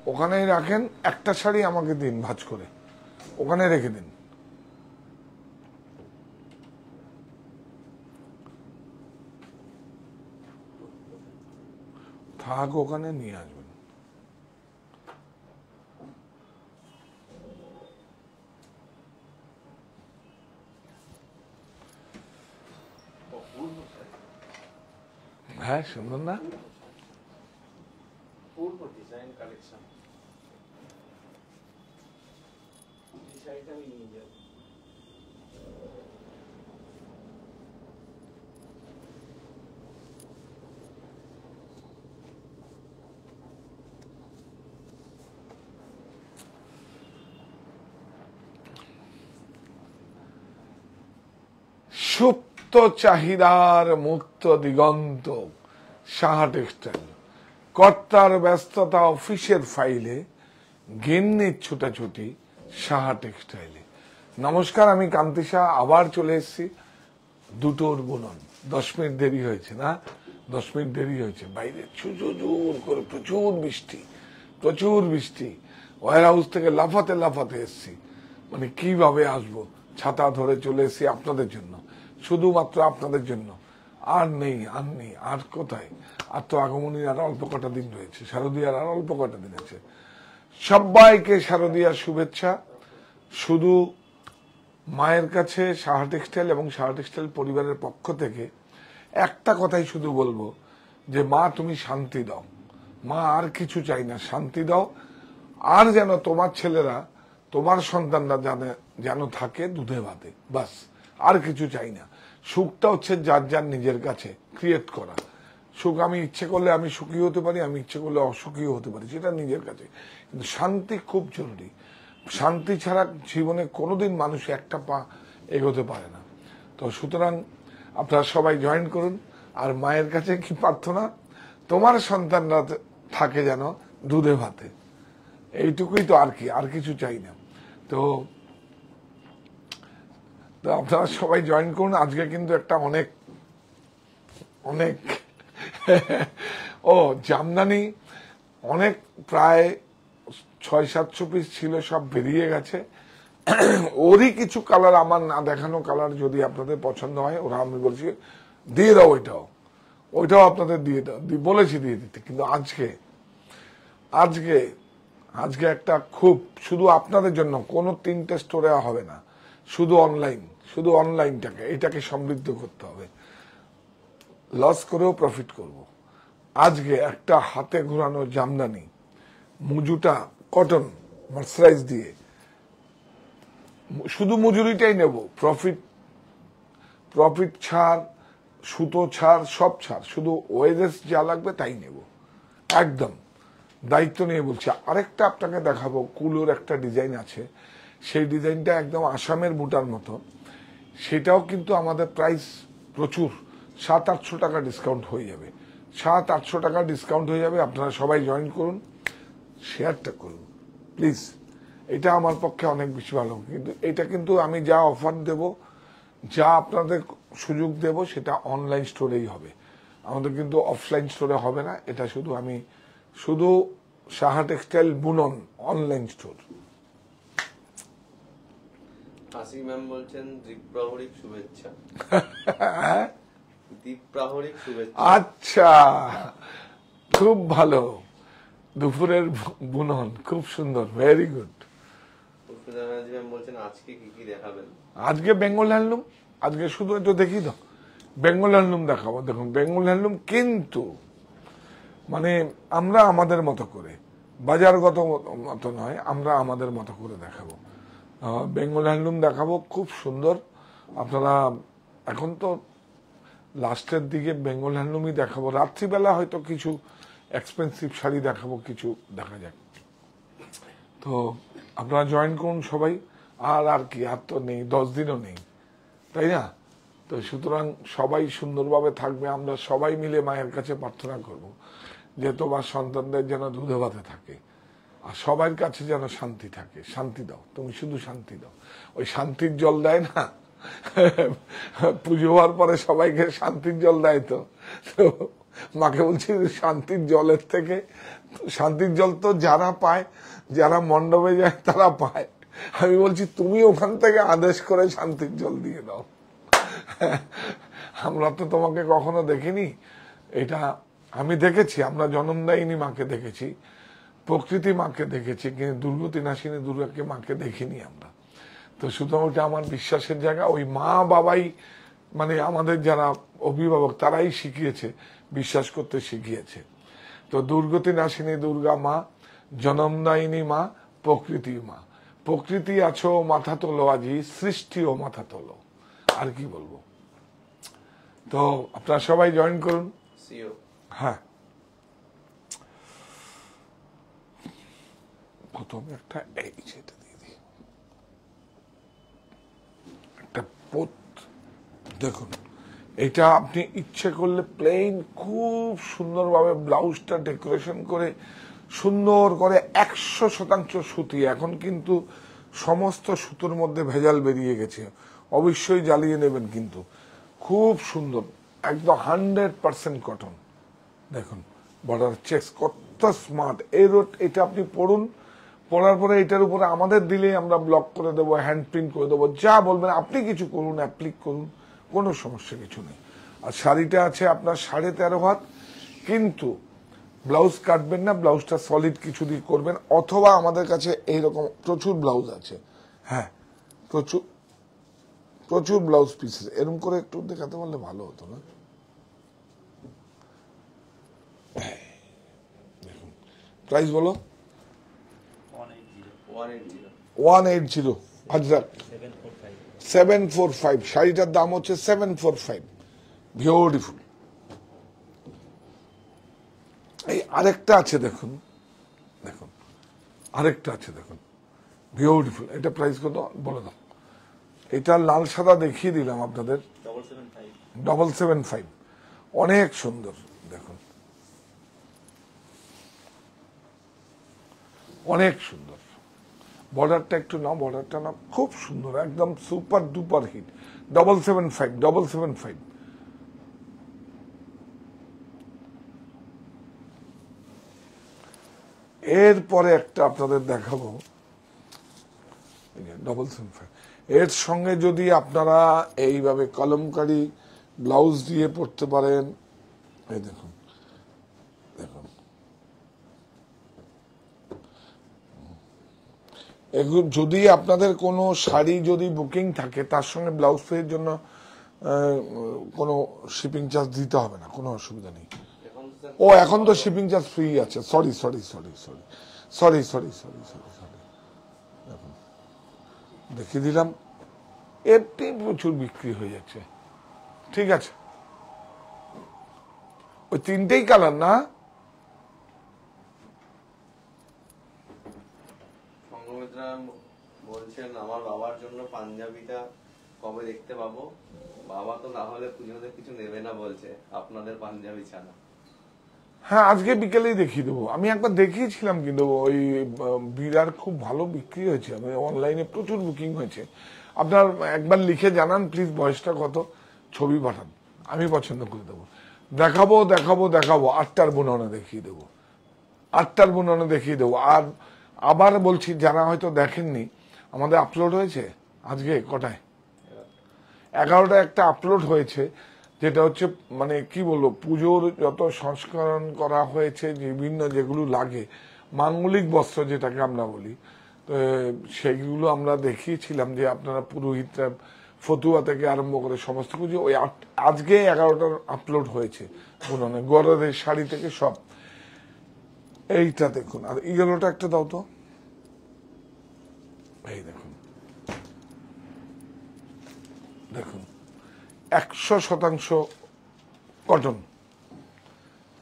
ওখানেই রাখেন, একটা শাড়ি আমাকে দিন ভাঁজ করে, ওখানে রেখে দিন। থাক, ওখানে নিয়ে আসবেন। হ্যাঁ, সুন্দর না? পূর্ব ডিজাইন কালেকশন, এই শাড়িটা আমি নিয়ে যাব। সুপ্ত চাহিদার মুক্ত দিগন্ত, সাহা টেক্সটাইল। কর্তার ব্যস্ততা অফিসের ফাইলে, গিন্নির ছুটাছুটি সাহা টেক্সটাইলে। নমস্কার, আমি কান্তি শাহ আবার চলে এসেছি। দুটোর বুনন। 10 মিনিট দেরি হয়েছে না? 10 মিনিট দেরি হয়েছে। বাইরে জোর করে প্রচুর বৃষ্টি। ওয়ার হাউস থেকে লাফাতে লাফাতে এসছি। মানে কিভাবে আসবো? ছাতা ধরে চলে এসেছি আপনাদের জন্য, শুধুমাত্র আপনাদের জন্য। আর নেই, আর কোথায়? আর তো আগমনীর আর অল্প কটা দিন রয়েছে, শারদীয়ার আর অল্প কটা দিন আছে। সবাইকে শারদীয়ার শুভেচ্ছা। শুধু মায়ের কাছে সাহা টেক্সটাইল এবং সাহা টেক্সটাইল পরিবারের পক্ষ থেকে একটা কথাই শুধু বলবো, যে মা তুমি শান্তি দাও। মা আর কিছু চাই না, শান্তি দাও। আর যেন তোমার ছেলেরা, তোমার সন্তানরা যেন থাকে দুধে ভাতে, বাস। আর কিছু চাই না। সুখটা হচ্ছে যার যার নিজের কাছে ক্রিয়েট করা। সুখ আমি ইচ্ছে করলে আমি সুখী হতে পারি, আমি ইচ্ছে করলে অসুখীও হতে পারি, সেটা নিজের কাছে। কিন্তু শান্তি খুব জরুরি। শান্তি ছাড়া জীবনে কোনোদিন মানুষ একটা পা এগোতে পারে না। তো সুতরাং আপনারা সবাই জয়েন করুন। আর মায়ের কাছে কি প্রার্থনা? তোমার সন্তানরা থাকে যেন দুধে ভাতে। এইটুকুই তো, আর কি, আর কিছু চাই না। তো আপনারা সবাই জয়েন করুন। আজকে কিন্তু একটা অনেক ও জামদানি অনেক, প্রায় 600-700 পিস ছিল, সব বেরিয়ে গেছে। ওরই কিছু কালার, আমার না দেখানো কালার যদি আপনাদের পছন্দ হয়, ওরা আমি বলছি দিয়ে দাও, ওইটাও আপনাদের দিয়ে দাও, বলেছি দিয়ে দিতে। কিন্তু আজকে একটা খুব, শুধু আপনাদের জন্য, কোনো 3টে স্টোরে হবে না, শুধু অনলাইনটাকে, এটাকে সমৃদ্ধ করতে হবে। লস করেও প্রফিট করব। আজকে একটা হাতে ঘোরানো জামদানি, মুজুটা কটন মার্সারাইজ দিয়ে, শুধু মজুরিটাই নেব, প্রফিট ছাড়, সুতো ছাড়, সব ছাড়, শুধু ওয়েজেস যা লাগবে তাই নেব। একদম দায়িত্ব নিয়ে বলছি। আরেকটা আপনাকে দেখাবো, কুলোর একটা ডিজাইন আছে, সেই ডিজাইনটা একদম আসামের বুটার মতো। সেটাও কিন্তু আমাদের প্রাইস প্রচুর, 700-800 টাকা ডিসকাউন্ট হয়ে যাবে। 700-800 টাকা ডিসকাউন্ট হয়ে যাবে। আপনারা সবাই জয়েন করুন, শেয়ারটা করুন প্লিজ। এটা আমার পক্ষে অনেক বেশি ভালো। কিন্তু এটা কিন্তু আমি যা অফার দেব, যা আপনাদের সুযোগ দেব, সেটা অনলাইন স্টোরেই হবে। আমাদের কিন্তু অফলাইন স্টোরে হবে না। এটা শুধু সাহা টেক্সটাইল বুনন অনলাইন স্টোর। আসি ম্যাম বলছেন দীপ প্রহরিক শুভেচ্ছা। দীপ প্রহরিক শুভেচ্ছা। আচ্ছা, খুব ভালো। দুপুরের বুনন খুব সুন্দর, ভেরি গুড। বলছেন আজকে কি দেখাবেন? আজকে বেঙ্গল হ্যান্ডলুম, আজকে শুধু একটু দেখি তো, বেঙ্গল হ্যান্ডলুম দেখাবো। দেখুন, বেঙ্গল হ্যান্ডলুম কিন্তু মানে আমরা আমাদের মতো করে, বাজারগত মতো নয়, আমরা আমাদের মতো করে দেখাবো। বেঙ্গল হ্যান্ডলুম দেখাবো, খুব সুন্দর। আপনারা এখন তো লাস্টের দিকে বেঙ্গল হ্যান্ডলুমই দেখাবো। রাত্রিবেলা হয়তো কিছু এক্সপেন্সিভ শাড়ি দেখাবো, কিছু দেখা যাক। তো আপনারা জয়েন করুন সবাই। আর কি, আর তো নেই, 10 দিনও নেই, তাই না? তো সুতরাং সবাই সুন্দরভাবে থাকবে। আমরা সবাই মিলে মায়ের কাছে প্রার্থনা করব যে তোমার সন্তানদের যেন দুধে ভাতে থাকে, আর সবার কাছে যেন শান্তি থাকে। শান্তি দাও, তুমি শুধু শান্তি দাও। ওই শান্তির জল দেয় না, পুজো হওয়ার পরে সবাইকে শান্তির জল দেয়। তো মাকে বলছি শান্তির জলের থেকে, শান্তির জল তো যারা পায়, যারা মণ্ডপে যায় তারা পায়, আমি বলছি তুমি ওখান থেকে আদেশ করে শান্তির জল দিয়ে দাও। আমরা তো তোমাকে কখনো দেখিনি। এটা আমি দেখেছি, আমরা জনমদায়িনী মাকে দেখেছি, প্রকৃতি মাকে দেখেছি, কিন্তু দুর্গতি নাশিনী দুর্গাকে মাকে দেখিনি আমরা। তো সুতরাং ওটা আমার বিশ্বাসের জায়গা। ওই মা বাবাই মানে আমাদের যারা অভিভাবক তারাই শিখিয়েছে, বিশ্বাস করতে শিখিয়েছে। তো দুর্গতি নাশিনী দুর্গা মা, জনমদায়িনী মা, প্রকৃতি মা। প্রকৃতি আছো মাথা তোলো আজি, সৃষ্টিও মাথা তোলো। আর কি বলবো। তো আপনারা সবাই জয়েন করুন। হ্যাঁ, প্রথমে একটা এই সেটা দিয়ে দিই, একটা পোত দেখুন। এটা আপনি ইচ্ছে করলে প্লেন খুব সুন্দরভাবে ব্লাউজটা ডেকোরেশন করে সুন্দর করে 100% সুতি। এখন কিন্তু সমস্ত সুতোর মধ্যে ভেজাল বেরিয়ে গেছে, অবশ্যই জ্বালিয়ে নেবেন। কিন্তু খুব সুন্দর, একদম 100% কটন। দেখুন বর্ডার চেক্স কত স্মার্ট। এটা আপনি পড়ুন, পড়ার পরে এটার উপরে আমাদের দিলেই আমরা ব্লক করে দেবো, হ্যান্ড প্রিন্ট করে দেবো, যা বলবেন আপনি কিছু করুন, অ্যাপ্লিক করুন, কোনো সমস্যা কিছু নেই। আর শাড়িটা আছে আপনার 13.5 হাত, কিন্তু ব্লাউজ কাটবেন না, ব্লাউজটা সলিড কিছু দিয়ে করবেন, অথবা আমাদের কাছে এইরকম প্রচুর ব্লাউজ আছে। হ্যাঁ, প্রচুর প্রচুর ব্লাউজ পিসেস, এরকম করে একটু দেখাতে পারলে ভালো হতো না। দেখুন প্রাইস বলো। 180 হাজরাত 745। শাড়িটার দাম হচ্ছে 745। বিউটিফুল। এই আরেকটা আছে দেখুন, দেখুন আরেকটা আছে দেখুন, বিউটিফুল। এটা প্রাইস কত বলে দাও। এটা লাল সাদা দেখিয়ে দিলাম আপনাদের, 775। অনেক সুন্দর দেখুন, অনেক সুন্দর। বর্ডারটা একটু নাও, বর্ডারটা নাও, খুব সুন্দর, একদম সুপার ডুপার হিট। 775। এরপরে একটা আপনাদের দেখাবো, 775। এর সঙ্গে যদি আপনারা এইভাবে কলমকারি ব্লাউজ দিয়ে পড়তে পারেন, এই দেখুন দেখুন, এগুলো যদি আপনাদের কোনো শাড়ি যদি বুকিং থাকে, তার সঙ্গে ব্লাউজ পিসের জন্য কোনো শিপিং চার্জ দিতে হবে না, কোনো অসুবিধা নেই। ও এখন তো শিপিং চার্জ ফ্রি আছে। সরি দেখুন দেখিয়ে দিলাম, এমনি প্রচুর বিক্রি হয়ে যাচ্ছে। ঠিক আছে, ওই 3টেই কালার না? বলছেন আমার বাবার জন্য পাঞ্জাবিটা কবে দেখতে পাবো? বাবা তো না হলে পুজোতে কিছু নেবে না বলছে আপনাদের পাঞ্জাবি ছাড়া। হ্যাঁ, আজকে বিকেলেই দেখিয়ে দেবো। আমি একবার দেখিয়েছিলাম, কিন্তু ওই বিরার খুব ভালো বিক্রি হয়েছে, অনলাইনে প্রচুর বুকিং হয়েছে। আপনার একবার লিখে জানান প্লিজ বয়সটা কত, ছবি পাঠান, আমি পছন্দ করে দেবো। দেখাবো 8টার বুননে দেখিয়ে দেবো, 8টার বুননে দেখিয়ে দেবো। আর আবার বলছি, যারা হয়তো দেখেননি, আমাদের আপলোড হয়েছে আজকে কটায়, 11টা একটা আপলোড হয়েছে, যেটা হচ্ছে মানে কি বলবো, পুজোর যত সংস্করণ করা হয়েছে, বিভিন্ন যেগুলো লাগে মাঙ্গলিক বস্ত্র যেটাকে আমরা বলি, তো সেগুলো আমরা দেখিয়েছিলাম যে আপনারা পুরোহিতরা ফতুয়া থেকে আরম্ভ করে সমস্ত কিছু ওই আজকে 11টার আপলোড হয়েছে বুননে, গড়ের শাড়ি থেকে সব। এইটা দেখুন, আর ইয়েলোটা একটা দাও তো, এই দেখুন দেখুন 100% কটন,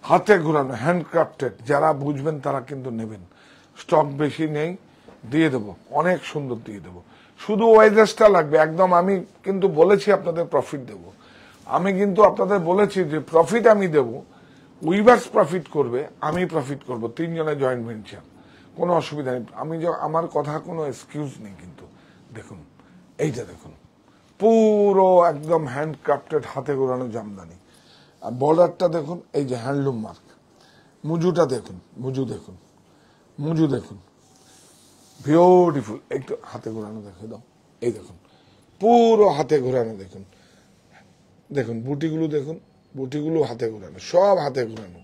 হাতে ঘোরানো, হ্যান্ডক্রাফটেড। যারা বুঝবেন তারা কিন্তু নেবেন, স্টক বেশি নেই, দিয়ে দেবো, অনেক সুন্দর দিয়ে দেবো। শুধু ওয়েজেসটা লাগবে একদম। আমি কিন্তু বলেছি আপনাদের প্রফিট দেব, আমি কিন্তু আপনাদের বলেছি যে প্রফিট আমি দেব, উইভার্স প্রফিট করবে, আমি প্রফিট করব, 3 জনের জয়েন্ট ভেঞ্চার, কোনো অসুবিধা নেই। আমার কথা কোনো এক্সকিউজ নেই। কিন্তু দেখুন এইটা দেখুন, পুরো একদম হ্যান্ডক্রাফটেড, হাতে ঘোরানো জামদানি, আর বর্ডারটা দেখুন, এই যে হ্যান্ডলুম মার্ক, মুজুটা দেখুন, মুজু দেখুন, বিউটিফুল। একটু হাতে ঘোরানো দেখে দাও, এই দেখুন পুরো হাতে ঘোরানো দেখুন, দেখুন বুটিগুলো হাতে ঘোরানো, সব হাতে ঘোরানো,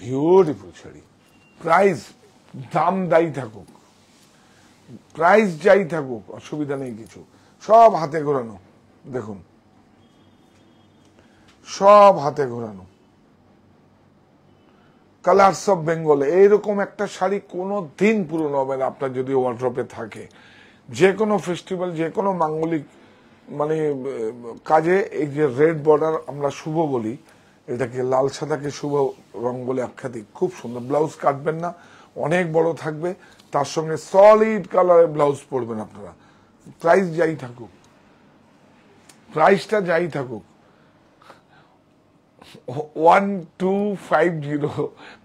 বিউটিফুল শাড়ি। প্রাইস দাম যাই থাকুক, অসুবিধা নেই কিছু, সব হাতে ঘোরানো দেখুন, সব হাতে ঘোরানো, কালারস অফ বেঙ্গল। এইরকম একটা শাড়ি কোনো দিন পুরনো হবে না আপনার যদি ওয়ার্ড্রপে থাকে। যে কোনো ফেস্টিভ্যাল, যে কোনো মাঙ্গলিক মানে কাজে এই যে রেড বর্ডার আমরা শুভ বলি, এটাকে লাল সাদাকে শুভ রং বলে আখ্যাতি, খুব সুন্দর। ব্লাউজ কাটবেন না, অনেক বড় থাকবে, তার সঙ্গে সলিড কালারের ব্লাউজ পরবেন আপনারা। প্রাইস যাই থাকুক, প্রাইসটা যাই থাকুক, 1250,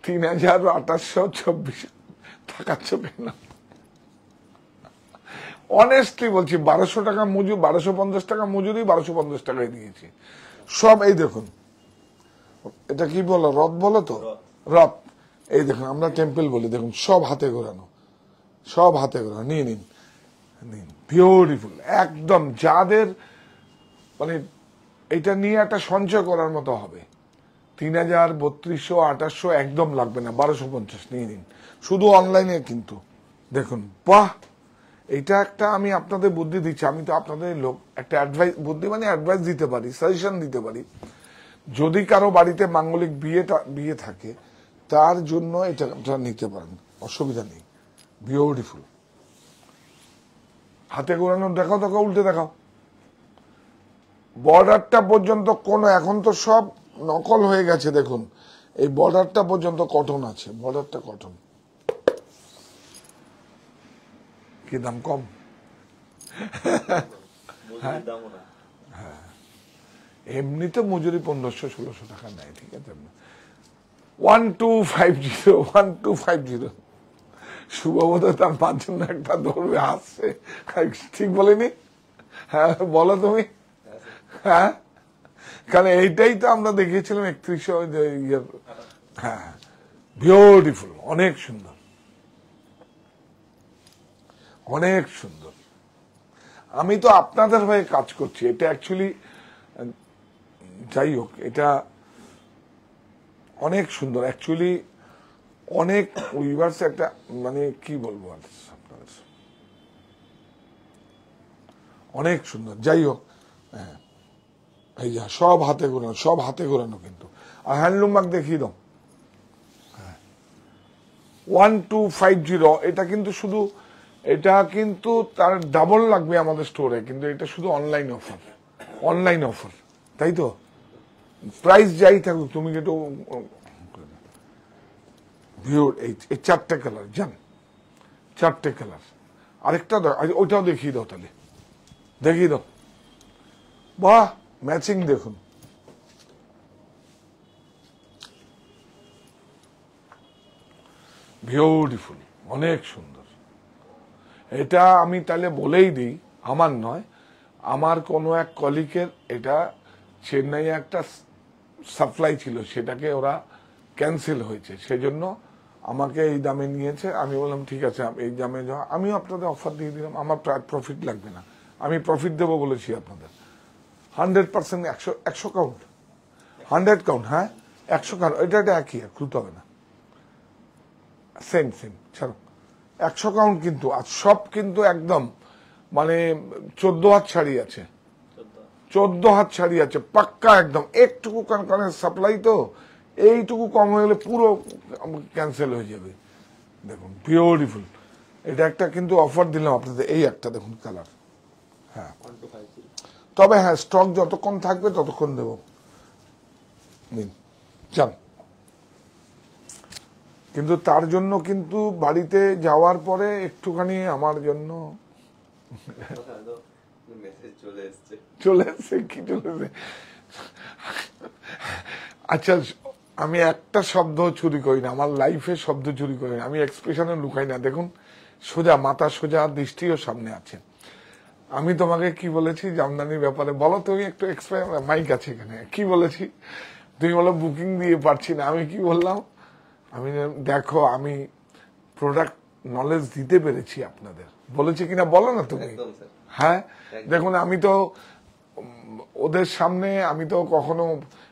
3824 টাকাচ্ছ কেন? অনেস্টলি বলছি, 1200 টাকা মজুরি, 1250 টাকা মজুরি, 1250 টাকায় দিয়েছি সব। এই দেখুন, এটা কি বলো, রথ বলো তো, রথ। এই দেখুন, আমরা টেম্পল বলি, দেখুন সব হাতে ঘোরানো, নিয়ে নিন, বিউটিফুল একদম। যাদের মানে এটা নিয়ে একটা সঞ্চয় করার মতো হবে, 3000, 3200, 2800 একদম লাগবে না, 1250 নিয়ে নিন, শুধু অনলাইনে। কিন্তু দেখুন, বাহ, এটা একটা আমি আপনাদের বুদ্ধি দিচ্ছি, আমি তো আপনাদের লোক, একটা অ্যাডভাইস, বুদ্ধি মানে অ্যাডভাইস দিতে পারি, সাজেশন দিতে পারি। যদি কারো বাড়িতে মাঙ্গলিক বিয়ে থাকে, তার জন্য এটা নিতে পারেন, অসুবিধা নেই। বিউটিফুল, হাতে ঘোরানো দেখাও, উল্টে দেখাও। বর্ডারটা পর্যন্ত কোনো, এখন তো সব নকল হয়ে গেছে, দেখুন এই বর্ডারটা পর্যন্ত কটন আছে, বর্ডারটা কটন। কি দাম কম? এমনিতে মজুরি 1500-1600 টাকা নেয়, ঠিক আছে। 1250, শুভবোধ তার 5 জন একটা ধরবে, হাসছে, ঠিক বলেনি? হ্যাঁ বলো তুমি। হ্যাঁ, কারণ এইটাই তো আমরা দেখিয়েছিলাম 3100। হ্যাঁ, বিউটিফুল, অনেক সুন্দর, অনেক সুন্দর। আমি তো আপনাদের হয়ে কাজ করছি, এটা অ্যাকচুয়ালি যাই হোক, এটা অনেক সুন্দর অ্যাকচুয়ালি, অনেক উইভার্স একটা মানে কি বলবো আপনাদের, অনেক সুন্দর। যাই হোক, হ্যাঁ, এই যা সব হাতে ঘোরানো, কিন্তু। আর হ্যান্ডলুম মার্ক দেখিয়ে দাও, 1250। এটা কিন্তু শুধু, এটা কিন্তু তার ডাবল লাগবে আমাদের স্টোরে, কিন্তু এটা শুধু অনলাইন অফার, তাই তো। প্রাইস যাই থাকুক, তুমি একটু এই 4টে কালার, জান 4টে কালার। আরেকটা ওইটাও দেখিয়ে দাও, তাহলে দেখিয়ে দাও। বাহ, ম্যাচিং দেখুন, বিউটিফুল, অনেক সুন্দর। এটা আমি তাহলে বলেই দিই, আমার নয়, আমার কোনো এক কলিগের এটা চেন্নাই একটা সাপ্লাই ছিল, সেটাকে ওরা ক্যান্সেল হয়েছে, সেজন্য আমাকে এই দামে নিয়েছে। আমি বললাম ঠিক আছে, এই দামে যাওয়া, আমিও আপনাদের অফার দিয়ে দিলাম, আমার প্রফিট লাগবে না, আমি প্রফিট দেবো বলেছি আপনাদের। 100%, 100 কাউন্ট, 100 কাউন্ট, হ্যাঁ 100 কাউন্ট, এটা একই, খুলতে হবে না, সেম ছাড়ো। 100 কাউন্ট কিন্তু, আর সব কিন্তু একদম মানে 14 হাত শাড়ি আছে, 14 হাত শাড়ি আছে পাক্কা একদম। একটুকু কারণ সাপ্লাই তো, এইটুকু কম হয়ে গেলে পুরো ক্যান্সেল হয়ে যাবে। দেখুন বিউটিফুল, এটা একটা কিন্তু অফার দিলাম আপনাদের, এই একটা দেখুন কালার। হ্যাঁ, তবে হ্যাঁ, স্টক যতক্ষণ থাকবে ততক্ষণ দেব, নিন যান। কিন্তু তার জন্য কিন্তু বাড়িতে যাওয়ার পরে একটুখানি আমার জন্য চলে এসছে, কি চলে এসছে। আচ্ছা, আমি একটা শব্দ চুরি করি না, আমার লাইফে শব্দ চুরি করি না, আমি এক্সপ্রেশনে লুকাই না। দেখুন, সোজা মাথা, সোজা দৃষ্টিও সামনে আছে। আমি তোমাকে কি বলেছি জামদানির ব্যাপারে, বলো তুমি একটু, মাইক আছে এখানে, কি বলেছি? তুমি বলো বুকিং দিয়ে পারছি না, আমি কি বললাম, আমি দেখো আমি প্রোডাক্ট নলেজ দিতে পেরেছি আপনাদের, বলেছি কিনা বলো না তুমি। একদম স্যার। হ্যাঁ দেখুন, আমি তো ওদের সামনে আমি তো কখনো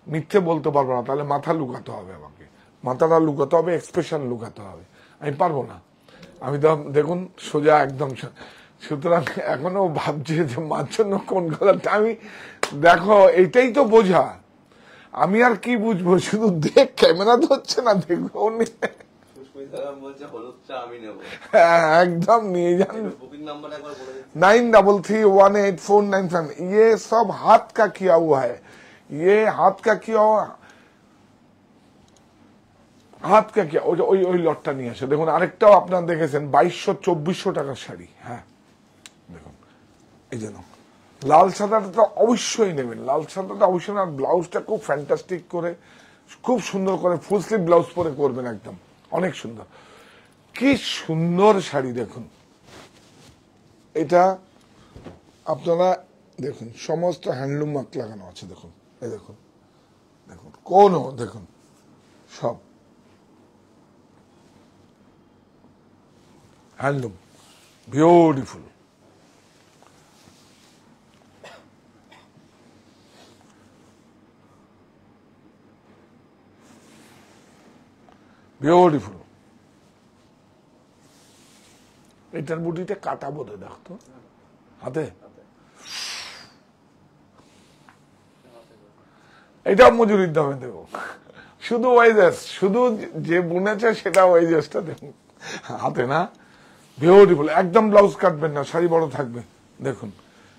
মিথ্যে বলতে পারবো না, তাহলে মাথা লুকাতে হবে, আমাকে মাথাটা লুকাতে হবে, এক্সপ্রেশন লুকাতে হবে, আমি পারবো না। আমি তো দেখুন সোজা একদম, সুতরাং এখনো ভাবছি যে মার জন্য কোন কালারটা, আমি দেখো এইটাই তো বোঝা, আমি আর কি বুঝবো, শুধু দেখ ক্যামেরা ধরছে না, দেখবো সুস্মিতা ম্যাম বলছে হলুদ চা আমি নেবো। হ্যাঁ একদম নিয়ে যান। বুকিং নাম্বার একবার বলে দিন। 93318495। ये सब हाथ का किया हुआ है, ये हाथ का किया हुआ, হাত কা কিয়া ওই লটটা নিয়ে আসে। দেখুন আরেকটাও আপনারা দেখেছেন 2200-2400 টাকার শাড়ি। হ্যাঁ দেখুন এই জন্য লাল সাদাটা তো অবশ্যই নেবেন, লাল সাদাটা অবশ্যই, আর ব্লাউজটা খুব ফ্যান্টাস্টিক করে, খুব সুন্দর করে ফুল স্লিভ ব্লাউজ পরে করবেন, একদম অনেক সুন্দর। কি সুন্দর শাড়ি দেখুন, এটা আপনারা দেখুন সমস্ত হ্যান্ডলুম মার্ক লাগানো আছে, দেখুন এই দেখুন, দেখুন কোন দেখুন সব হ্যান্ডলুম, বিউটিফুল। বিউটিফুল। এটার বুটিতে কাটা বোধ দেখতো হাতে, এটাও মজুরির দামে দেবো, শুধু ওয়েজেস, শুধু যে বুনেছে সেটা ওয়েজেসটা দেখুন হাতে না। বিউটিফুল, একদম ব্লাউজ কাটবেন না, শাড়ি বড় থাকবে, দেখুন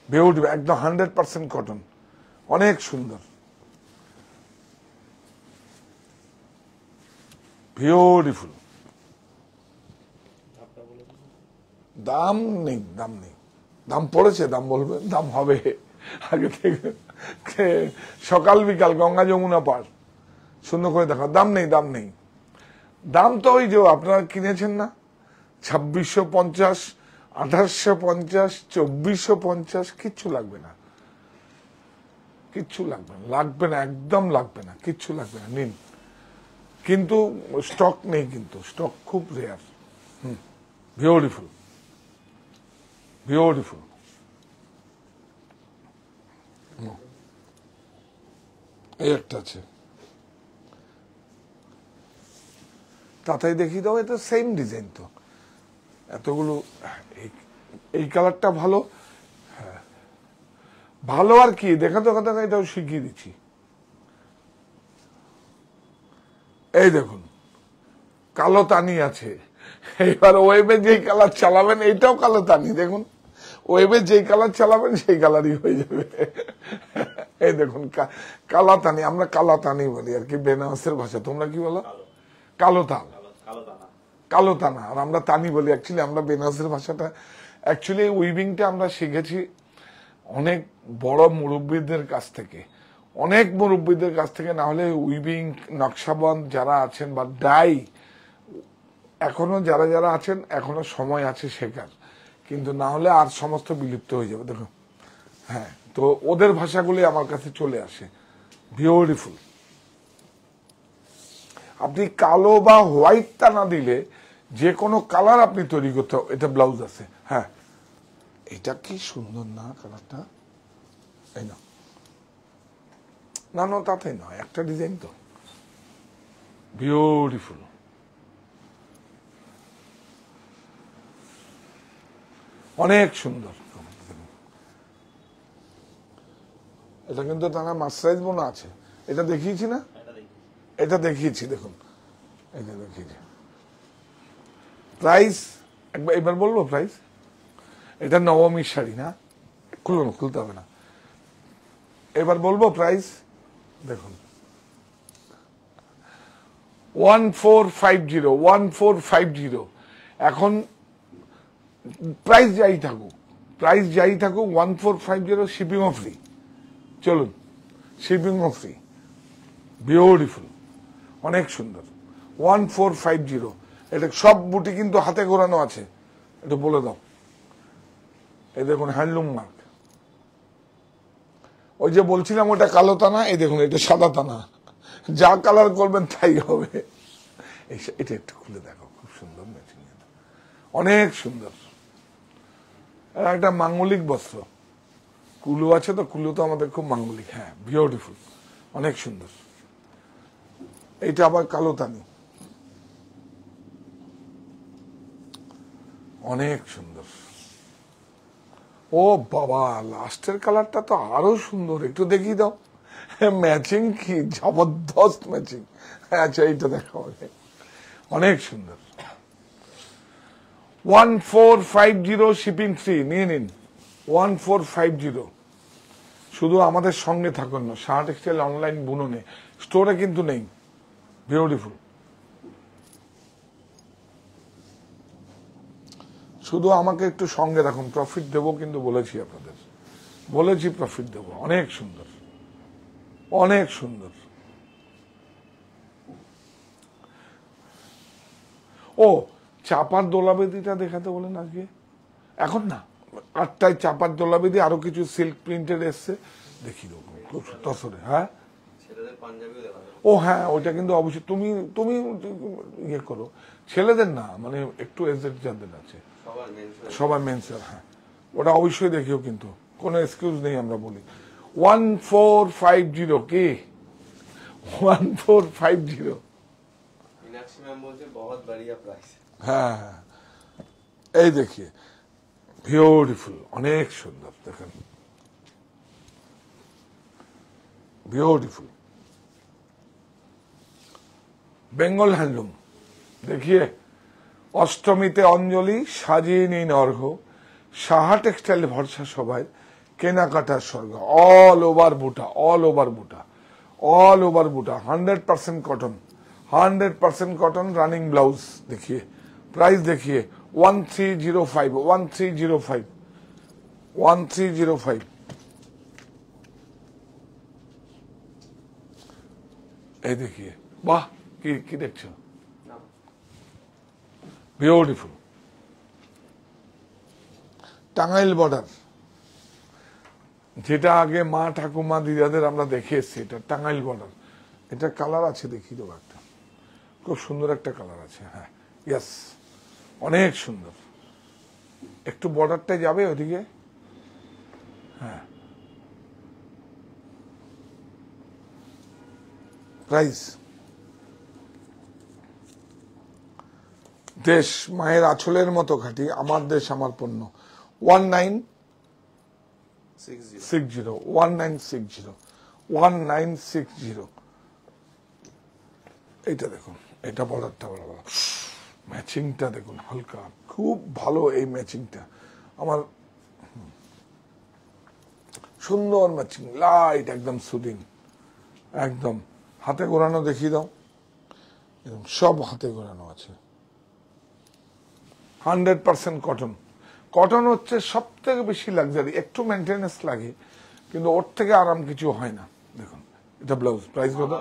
বিউটিফুল, একদম 100% কটন, অনেক সুন্দর, বিউটিফুল। দাম নেই, দাম নেই, দাম পড়েছে, দাম বলবে, দাম হবে আগে থেকে, সকাল বিকাল গঙ্গা যমুনা পার সুন্দর করে দেখা, দাম নেই, দাম নেই, দাম তো ওই যে আপনারা কিনেছেন না 2650, 2850, 2450, কিচ্ছু লাগবে না, কিচ্ছু লাগবে না, লাগবে না, একদম লাগবে না, কিচ্ছু লাগবে না, নিন। কিন্তু স্টক নেই, কিন্তু স্টক খুব রেয়ার। Beautiful, beautiful. এই একটা আছে, তাতেই দেখিয়ে দাও, এটা সেম ডিজাইন তো, এতগুলো, এই কালারটা ভালো, হ্যাঁ ভালো, আর কি দেখাতে কথা, এটাও শিখিয়ে দিচ্ছি। এই দেখুন কালো তানি আছে, এবার ওয়েবে যেই কালার চালাবেন, এইটাও কালো তানি, দেখুন ওয়েবে যেই কালার চালাবেন সেই কালারই হয়ে যাবে। এই দেখুন কালা তানি, আমরা কালা তানি বলি আর কি, বেনারসের ভাষা, তোমরা কি বলো? কালো তান, কালো তানা, আর আমরা তানি বলি। অ্যাকচুয়ালি আমরা বেনারসের ভাষাটা, অ্যাকচুয়ালি উইভিংটা আমরা শিখেছি অনেক বড় মুরব্বীদের কাছ থেকে, অনেক মুরব্বীদের কাছ থেকে, না হলে উইভিং নকশাবন্দ যারা আছেন বা ডাই এখনো যারা যারা আছেন, এখনো সময় আছে শেখার, কিন্তু না হলে আর সমস্ত বিলুপ্ত হয়ে যাবে। দেখো হ্যাঁ, তো ওদের ভাষাগুলি আমার কাছে চলে আসে, বিউটিফুল। আপনি কালো বা হোয়াইটটা না দিলে যে কোনো কালার আপনি তৈরি করতে, এটা ব্লাউজ আছে। হ্যাঁ এটা কি সুন্দর না কালারটা, এই না, না না তাতে নয়, একটা ডিজাইন তো, বিউটিফুল, অনেক সুন্দর। এটা কিন্তু তারা মাস্টারাইজ বোনা আছে, এটা দেখিয়েছি না, এটা দেখিয়েছি, দেখুন এটা দেখিয়েছি। প্রাইস একবার এবার বলবো প্রাইস, এটা নবমীর শাড়ি না, খুলুন, খুলতে হবে না, এবার বলবো প্রাইস, দেখুন 1450, 1450। এখন প্রাইস যাই থাকুক, প্রাইস যাই থাকুক, 1450, শিপিংও ফ্রি। চলুন, শিপিংও ফ্রি, বিউটিফুল, অনেক সুন্দর, 1450। এটা সব বুটি কিন্তু হাতে ঘোরানো আছে, এটা বলে দাও। এই দেখুন হ্যান্ডলুম মার্ক, ওই যে বলছিলাম ওটা কালো তানা, এই দেখুন এটা সাদা তানা, যা কালার করবেন তাই হবে। এটা একটু খুলে দেখো, খুব সুন্দর ম্যাচিং, অনেক সুন্দর। একটা মাঙ্গলিক বস্ত্র, কুলু আছে তো, কুলু তো আমাদের খুব মাঙ্গলিক। হ্যাঁ, বিউটিফুল, অনেক সুন্দর। এইটা আবার কালো তানি, অনেক সুন্দর। ও বাবা, লাস্টের কালারটা তো আরো সুন্দর, একটু দেখিয়ে দাও। ম্যাচিং কি জবরদস্ত ম্যাচিং। আচ্ছা, এইটা দেখা হবে, অনেক সুন্দর। 1450 শিপিং ফ্রি, নিয়ে নিন। 1450, শুধু আমাদের সঙ্গে থাকুন না। শাহ টেক্সটাইল অনলাইন বুননে স্টোরে কিন্তু নেই। বিউটিফুল, শুধু আমাকে একটু সঙ্গে রাখুন, প্রফিট দেবো কিন্তু, বলেছি আপনাদের, বলেছি প্রফিট দেবো। অনেক সুন্দর, অনেক সুন্দর। ও, চাপার দোলাবেদিটা দেখাতে বলেন আজকে, এখন না, 8টায় চাপার দোলাবেদি, আরো কিছু সিল্ক প্রিন্টেড এসছে, দেখিয়ে দেবো খুব তসরে। হ্যাঁ, ও হ্যাঁ, ওইটা কিন্তু অবশ্যই তুমি তুমি ইয়ে করো। ছেলেদের না, মানে একটু এজেড যাদের আছে, সবার মেন্সের। হ্যাঁ, ওটা অবশ্যই দেখিও, কিন্তু কোনো এক্সকিউজ নেই, আমরা বলি। 1450 কি 1450। হ্যাঁ, এই দেখিয়ে, বিউটিফুল, অনেক সুন্দর, দেখেন, বিউটিফুল। বেঙ্গল হ্যান্ডলুম, দেখিয়ে, অষ্টমীতে অঞ্জলি, সাজিয়ে নিন অর্ঘ, সাহা টেক্সটাইল ভরসা সবাই, কেনাকাটার স্বর্গ। অল ওভার বুটা, অল ওভার বুটা, অল ওভার বুটা, 100% কটন, 100% কটন, রানিং ব্লাউজ। দেখিয়ে, প্রাইস দেখিয়ে, 1305, 1305, 1305। এই দেখিয়ে, বাহ, কি কি দেখছো, বিউটিফুল। টাঙ্গাইল বর্ডার, যেটা আগে মা ঠাকুমা দিদাদের আমরা দেখে এসছি, এটা টাঙ্গাইল বর্ডার। এটা কালার আছে, দেখিয়ে দেবো একটা, খুব সুন্দর একটা কালার আছে। হ্যাঁ, ইয়েস, অনেক সুন্দর। একটু বর্ডারটাই যাবে ওইদিকে। হ্যাঁ, প্রাইস, দেশ মায়ের আঁচলের মতো খাঁটি, আমার দেশ আমার পণ্য। 1960, 1960, 1960। এইটা দেখুন, এটা বর্ডারটা বড়, ম্যাচিংটা দেখুন, হালকা, খুব ভালো এই ম্যাচিংটা। আমার সুন্দর ম্যাচিং, লাইট, একদম সুদিং, একদম। হাতে ঘোরানো দেখিয়ে দাও, সব হাতে ঘোরানো আছে। 100% কটন। কটন হচ্ছে সব থেকে বেশি লাক্সারি, একটু মেনটেনেন্স লাগে, কিন্তু ওর থেকে আরাম কিছু হয় না। দেখুন, এটা ব্লাউজ, প্রাইস কত?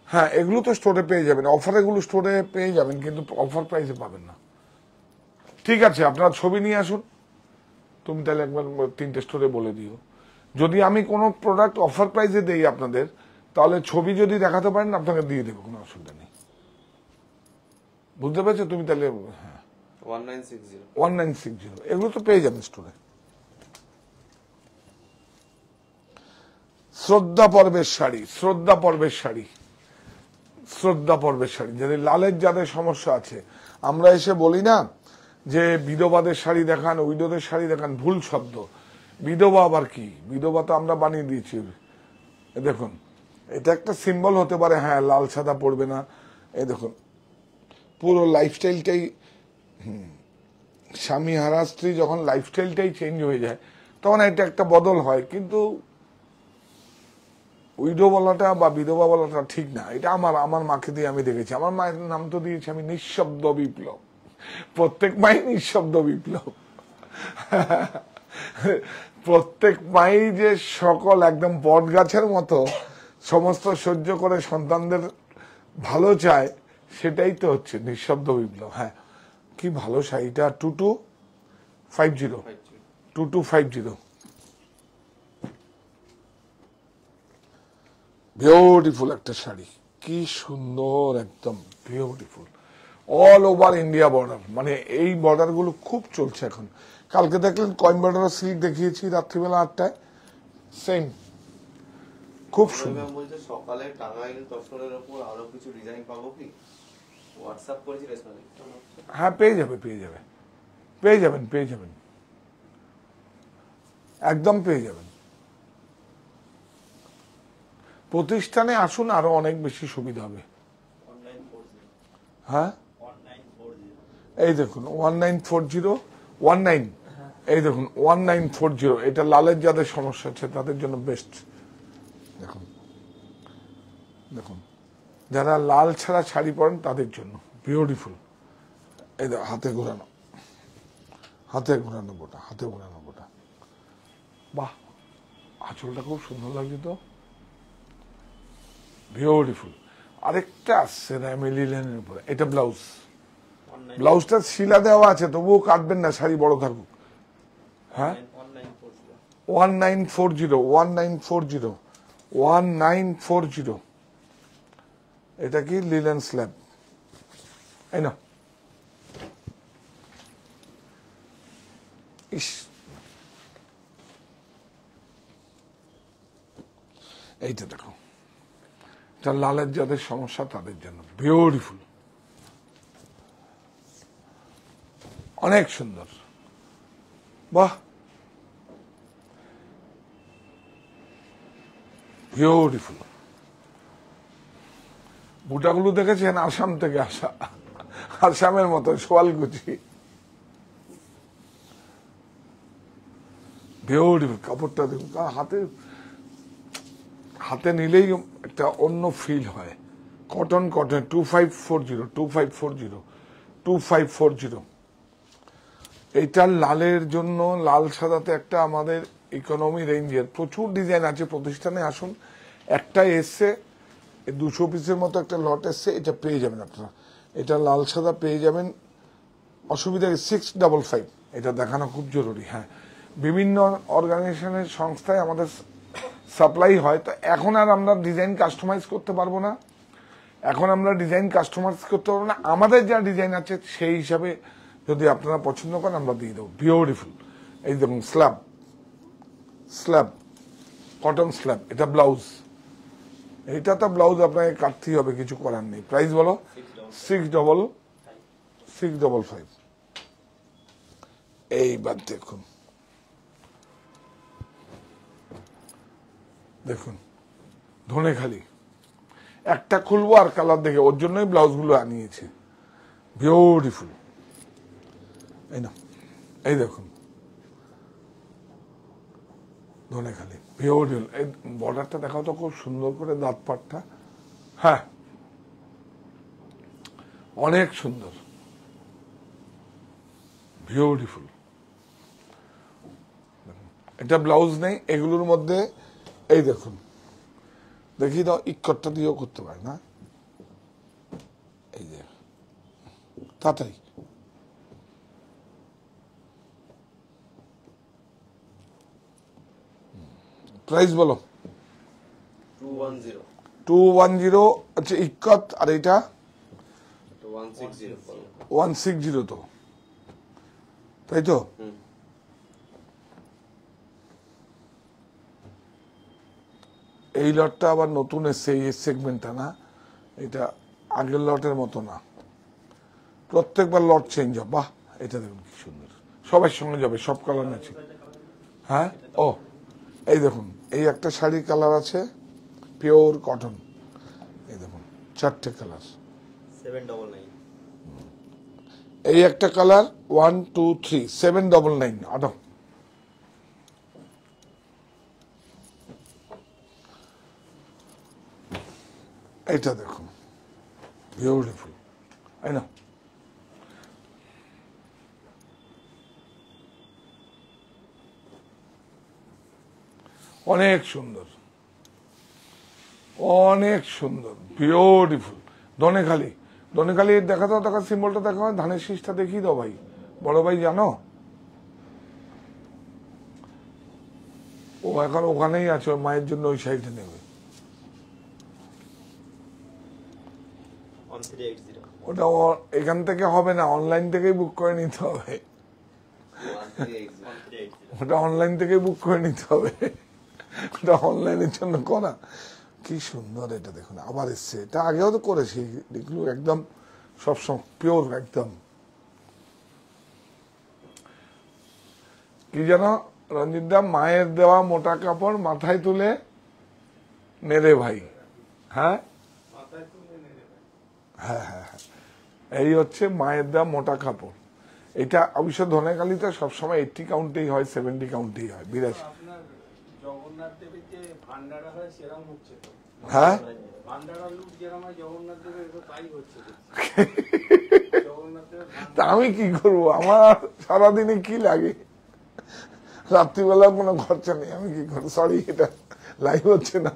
হ্যাঁ, এগুলো তো স্টোরে পেয়ে যাবেন, অফার, এগুলো স্টোরে পেয়ে যাবেন, কিন্তু অফার প্রাইসে পাবেন না। ঠিক আছে, আপনারা ছবি নিয়ে আসুন, তুমি তাহলে একবার 3টে স্টোরে বলে দিও। যদি আমি কোনো প্রোডাক্ট অফার প্রাইসে দেই আপনাদের, তাহলে ছবি যদি দেখাতে পারেন আপনাকে দিয়ে দেবো, কোনো অসুবিধা নেই। বুঝতে পেরেছো তুমি? তাহলে হ্যাঁ, 1960, এগুলো তো পেয়ে যাবেন স্টোরে। শ্রদ্ধা পর্বের শাড়ি, শ্রদ্ধা পর্বের শাড়ি, শ্রদ্ধা পর্বের শাড়ি। যাদের লালের, যাদের সমস্যা আছে, আমরা এসে বলি না যে বিধবাদের শাড়ি দেখান, উইডোদের শাড়ি দেখান, ভুল শব্দ। বিধবা আবার কি? বিধবা তো আমরা বানিয়ে দিয়েছি। দেখুন, এটা একটা সিম্বল হতে পারে, হ্যাঁ, লাল সাদা পড়বে না। এই দেখুন, পুরো লাইফস্টাইলটাই, স্বামী হারা স্ত্রী যখন লাইফস্টাইলটাই চেঞ্জ হয়ে যায়, তখন এটা একটা বদল হয়। কিন্তু উইডো বলাটা বা বিধবা বলাটা ঠিক না। এটা আমার মাকে দিয়ে আমি দেখেছি। আমার মায়ের নাম তো দিয়েছি আমি নিঃশব্দ বিপ্লব। প্রত্যেক মাই নিঃশব্দ বিপ্লব। প্রত্যেক মাই যে সকল একদম বট গাছের মতো সমস্ত সহ্য করে সন্তানদের ভালো চায়, সেটাই তো হচ্ছে নিঃশব্দ বিপ্লব। হ্যাঁ, কি ভালো শাড়িটা, 2250, 2250। বিউটিফুল একটা শাড়ি, কি সুন্দর, একদম beautiful, all over India border. মানে এই বর্ডার গুলো খুব চলছে এখন। কালকে দেখলেন কয়েম্বাটোর সিল্ক দেখিয়েছি রাত্রিবেলা 8টায়, সেম, খুব সুন্দর। ম্যাম বলছে সকালে টাঙ্গাইল তসরের উপর আরো কিছু ডিজাইন পাবো কি? হোয়াটসঅ্যাপ করেছি রেশমালি। হ্যাঁ, পেয়ে যাবে, পেয়ে যাবে, পেয়ে যাবেন, পেয়ে যাবেন, একদম পেয়ে যাবেন। প্রতিষ্ঠানে আসুন, আরো অনেক বেশি সুবিধা হবে। হ্যাঁ, এই দেখুন 1940 এই দেখুন 1940, এটা লালের যাদের সমস্যা আছে তাদের জন্য বেস্ট। দেখুন, দেখুন, যারা লাল ছাড়া শাড়ি পরেন তাদের জন্য বিউটিফুল। এই দেখো, হাতে ঘোরানো, হাতে ঘোরানো বোটা, হাতে ঘোরানো বোটা, বাহ, আঁচলটা খুব সুন্দর লাগছে তো, বিউটিফুল। আরেকটা আসছে র্যামি লিলেনের উপরে, এটা ব্লাউজ, ব্লাউজটা শিলা দেওয়া আছে, তবুও কাটবেন না, শাড়ি বড় থাকুক। হ্যাঁ, 1940 এটা কি লিলেন স্ল্যাব, এই না, ইস, এইটা দেখো, এটা লালের যাদের সমস্যা তাদের জন্য বিউটিফুল, অনেক সুন্দর, বাহ, বিউটিফুল। বুটাগুলো দেখেছেন আসাম থেকে আসা, আসামের মতো সোয়ালকুচি, বিউটিফুল। কাপড়টা দেখুন, হাতে হাতে নিলেই একটা অন্য ফিল হয়। কটন, কটন 2540 এইটার লালের জন্য, লাল সাদাতে একটা আমাদের ইকোনমি রেঞ্জের প্রচুর ডিজাইন আছে। প্রতিষ্ঠানে আসুন, একটা এসছে 200 পিসের মতো একটা লট এসছে, এটা পেয়ে যাবেন আপনারা। এটা লাল সাদা পেয়ে যাবেন, অসুবিধা 655, এটা দেখানো খুব জরুরি। হ্যাঁ, বিভিন্ন অর্গানাইজেশনের সংস্থায় আমাদের সাপ্লাই হয়, তো এখন আর আমরা ডিজাইন কাস্টমাইজ করতে পারবো না, আমাদের যা ডিজাইন আছে সেই হিসাবে যদি আপনারা পছন্দ করেন আমরা দিয়ে দেবো। বিউটিফুল, এই দেখুন স্ল্যাব, স্ল্যাব, কটন স্ল্যাব, এটা ব্লাউজ, এইটা তো ব্লাউজ আপনাকে কাটতেই হবে, কিছু করার নেই। প্রাইস বলো? 655। এইবার দেখুন, দেখুন ধনেখালি, একটা খুলবো আর কালার দেখে, ওর জন্যই ব্লাউজ গুলো আনিয়েছে, বিউটিফুল। এই না, এই দেখুন ধনেখালি, বিউটিফুল। এই বর্ডারটা দেখাও তো খুব সুন্দর করে, দাঁত পাটটা, হ্যাঁ অনেক সুন্দর, বিউটিফুল। এটা ব্লাউজ নেই এগুলোর মধ্যে, এই দেখুন, দেখি দাও, ইকটটা দিয়েও করতে পারে না, এই যে তাড়াতাড়ি, প্রাইস বলো? 210। আচ্ছা, ইকত, আর এটা 160 তো, তাই তো? এই লটটা আবার নতুন এসছে, এই সেগমেন্টটা না, এটা আগের লটের মতো না, প্রত্যেকবার লট চেঞ্জ হবে। বাহ, এটা দেখুন কি সুন্দর, সবার সঙ্গে যাবে, সব কালার আছে। হ্যাঁ, ও এই দেখুন, এই একটা শাড়ি কালার আছে পিওর কটন, এই দেখুন 4টে কালার, 799। এই একটা কালার 1 2 3 799। আটো, এইটা দেখুন বিউটিফুল, তাই না? অনেক সুন্দর, অনেক সুন্দর, বিউটিফুল। ধনেখালি, ধনেখালি দেখা দাও, দেখা সিম্বলটা দেখা হয়, ধানের শীষটা দেখিয়ে দাও ভাই, বড় ভাই জানো? ও এখন ওখানেই আছে, ওর মায়ের জন্য ওই সাইডে নেবে। 1380 ওটা এখান থেকে হবে না, অনলাইন থেকেই বুক করে নিতে হবে। 1380 ওটা অনলাইন থেকেই বুক করে নিতে হবে, ওটা অনলাইনের জন্য করা। কি সুন্দর এটা দেখুন, আবার এসছে। এটা আগেও তো করেছি এগুলো, একদম সবসময় পিওর একদম। কি যেন রঞ্জিত দা, মায়ের দেওয়া মোটা কাপড় মাথায় তুলে নেড়ে ভাই। হ্যাঁ হ্যাঁ হ্যাঁ হ্যাঁ, এই হচ্ছে মায়ের দেওয়া মোটা কাপড়। এটা অবশ্য ধনেকালিতে সবসময় 80 কাউন্টেই হয়, 70 কাউন্টেই হয়, 82। আপনার জগন্নাথ দেবের যে ভান্ডারা হয় সেরকম হচ্ছে তো, হ্যাঁ ভান্ডারা লুট যেরকম হয় জগন্নাথ দেবের তো তাই হচ্ছে জগন্নাথ দেবের তা আমি কি করব, আমার সারাদিনে কি লাগে, রাত্রিবেলা কোনো খরচা নেই, আমি কি করবো। সরি, এটা লাইভ হচ্ছে না।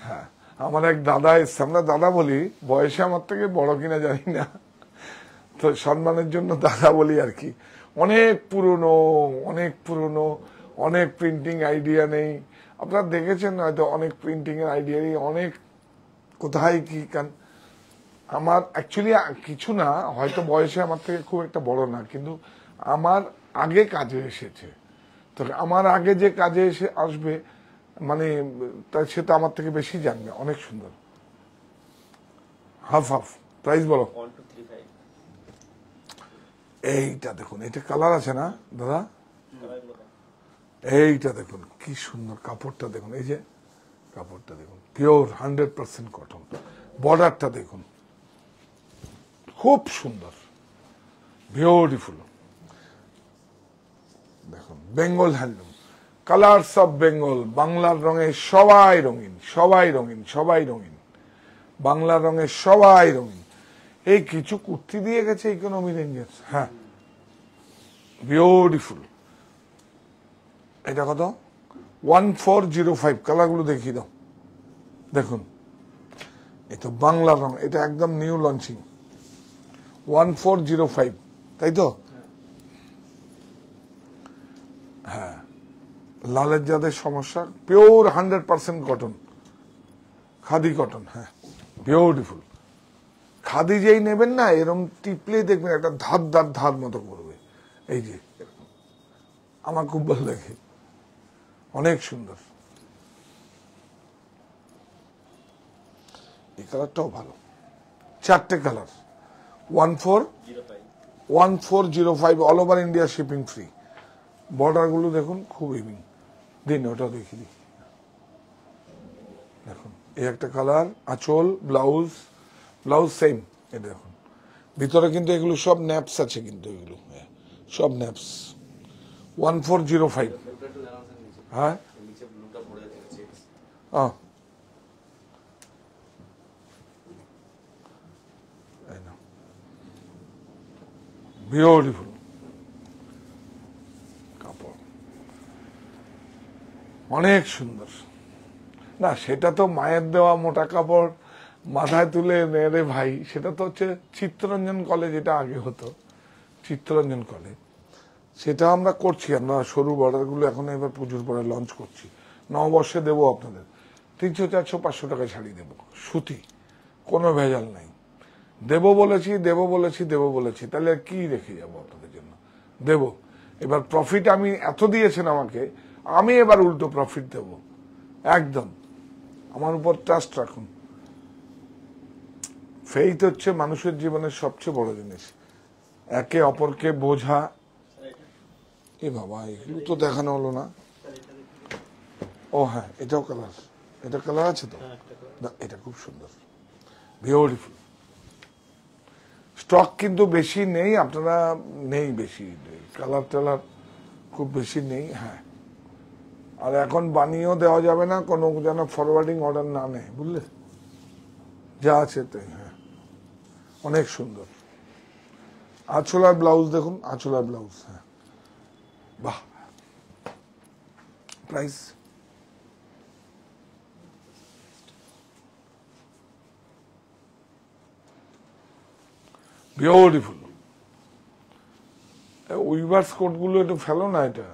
হ্যাঁ, আমার এক দাদা এসছে, আমরা দাদা বলি, বয়সে আমার থেকে বড় কিনা জানি না, তো সম্মানের জন্য দাদা বলি আর কি। অনেক পুরনো, অনেক পুরনো, অনেক প্রিন্টিং আইডিয়া নেই। আপনারা দেখেছেন হয়তো, অনেক প্রিন্টিং এর আইডিয়া নেই, অনেক কোথায় কি আমার অ্যাকচুয়ালি কিছু না, হয়তো বয়সে আমার থেকে খুব একটা বড় না, কিন্তু আমার আগে কাজে এসেছে। তো আমার আগে যে কাজে এসে আসবে, মানে সে তো আমার থেকে বেশি জানবে। অনেক সুন্দর, হাফ হাফ। প্রাইস বলো। 1235 এইটা দেখুন, এটা কালার আছে না দাদা? এইটা দেখুন কি সুন্দর, কাপড়টা দেখুন, এই যে কাপড়টা দেখুন, পিওর 100% কটন। বর্ডারটা দেখুন, খুব সুন্দর, বিউটিফুল। দেখুন, Bengal handloom, colours of Bengal. বাংলার রঙে সবাই রঙিন, সবাই রঙিন, সবাই রঙিন, বাংলার রঙে সবাই রঙিন। এই কিছু কুর্তি দিয়ে গেছে ইকোনমি রেঞ্জের। হ্যাঁ, বিউটিফুল। এটা কত? 1405। কালারগুলো দেখিয়ে দাও। দেখুন, এটা বাংলার রং, এটা একদম নিউ লঞ্চিং। 1405, তাই তো? হ্যাঁ, লালের যাদের সমস্যা, পিওর 100% কটন, খাদি কটন। হ্যাঁ, বিউটিফুল। খাদি যেই নেবেন না, এরকম টিপলেই দেখবেন একটা ধার ধার ধার মতো করবে। এই যে, আমার খুব ভালো লাগে, অনেক সুন্দর। এই কালারটাও ভালো, চারটে colour. 1405, all over India shipping free. Border গুলো দেখুন, খুব হেভি। দিন ওটাও দেখিয়ে দিই। দেখুন, এই একটা কালার, আঁচল, ব্লাউজ, ব্লাউজ সেম। এটা দেখুন, ভিতরে কিন্তু এগুলো সব ন্যাপস আছে, কিন্তু এগুলো সব ন্যাপস। 1405। ব্লুটা একটু জানান স্যার, নিচে হ্যাঁ, নিচে ব্লুটা পড়ে যাচ্ছে চেকস। বিউটিফুল কাপড়, অনেক সুন্দর। না, সেটা তো মায়ের দেওয়া মোটা কাপড় মাথায় তুলে নেড়ে ভাই, সেটা তো হচ্ছে চিত্তরঞ্জন কলেজ, এটা আগে হতো চিত্তরঞ্জন কলেজ। সেটা আমরা করছি, আমরা সরু বর্ডারগুলো এখন এবার পুজোর পরে লঞ্চ করছি। নববর্ষে দেবো আপনাদের 300, 400, 500 টাকা ছাড়িয়ে দেবো, সুতি, কোনো ভেজাল নাই। দেবো বলেছি, দেবো বলেছি, দেবো বলেছি, তাহলে আর কি রেখে যাবো আপনাদের জন্য? দেবো। এবার প্রফিট আমি এত দিয়েছেন আমাকে, আমি এবার উল্টো প্রফিট দেব একদম। আমার উপর ট্রাস্ট রাখুন। ফেইথ হচ্ছে মানুষের জীবনের সবচেয়ে বড় জিনিস, একে অপরকে বোঝা। এ বাবা, এগুলো তো দেখানো হলো না। ও হ্যাঁ, এটাও কালার, এটা কালার আছে তো? না, এটা খুব সুন্দর, বিউটিফুল। স্টক কিন্তু বেশি নেই, আপনারা নেই বেশি, কালার টালার খুব বেশি নেই। হ্যাঁ, আর এখন বানিয়েও দেওয়া যাবে না, কোনো যেন ফরওয়ার্ডিং অর্ডার না নেয়, বুঝলে? যা আছে তাই। হ্যাঁ, অনেক সুন্দর। আঁচলার ব্লাউজ দেখুন, আঁচলার ব্লাউজ। হ্যাঁ, বাহ। Price beautiful. উইভার্স কোট গুলো একটু ফেলো না, এটা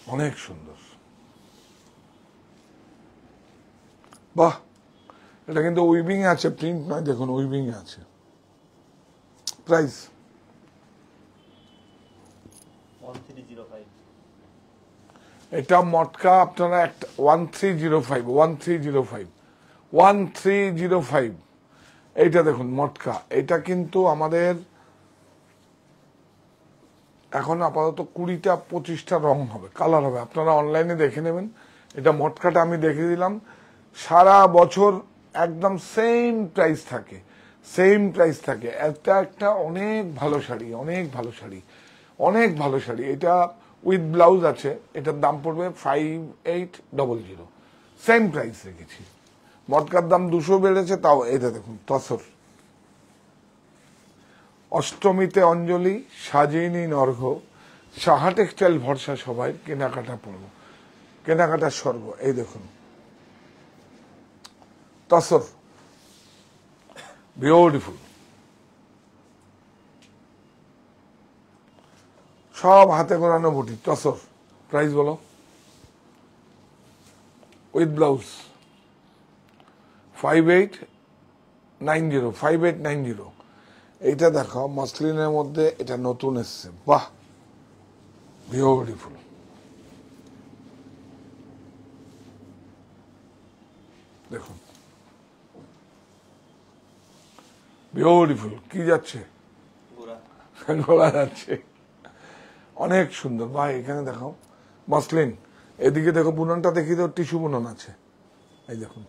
অনেক সুন্দর, বাহ। এটা কিন্তু উইভিং আছে, প্রিন্ট নয়, দেখুন উইভিং আছে। প্রাইস 1305। এটা মটকা আপনারা একটা 1305 এইটা দেখুন মটকা। এটা কিন্তু আমাদের এখন আপাতত 20টা 25টা রং হবে, কালার হবে, আপনারা অনলাইনে দেখে নেবেন। এটা মটকাটা আমি দেখে দিলাম, সারা বছর একদম সেম প্রাইস থাকে, সেম প্রাইস থাকে। এটা একটা অনেক ভালো শাড়ি, অনেক ভালো শাড়ি, অনেক ভালো শাড়ি। এটা উইথ ব্লাউজ আছে, এটার দাম পড়বে 5800, সেম প্রাইস রেখেছি। মটকার দাম 200 বেড়েছে, তাও এটা দেখুন তসর। অষ্টমীতে অঞ্জলি, সাজিনী নর্ঘ, সাহা টেক্সটাইল ভরসা সবাই কেনাকাটা পড়ব, কেনাকাটার স্বর্গ। এই দেখুন তসর, বিউটিফুল, সব হাতে করানো বুটি তসর। প্রাইস বলো, উইথ ব্লাউজ 5890। এইটা দেখো মসলিনের মধ্যে, এটা নতুন এসছে, বাহ বিউটিফুল। দেখুন বিউটিফুল, কি যাচ্ছে, ঘোরা যাচ্ছে, অনেক সুন্দর। ভাই এখানে দেখো মসলিন, এদিকে দেখো বুননটা দেখি তো, টিস্যু বুনন আছে, এই দেখুন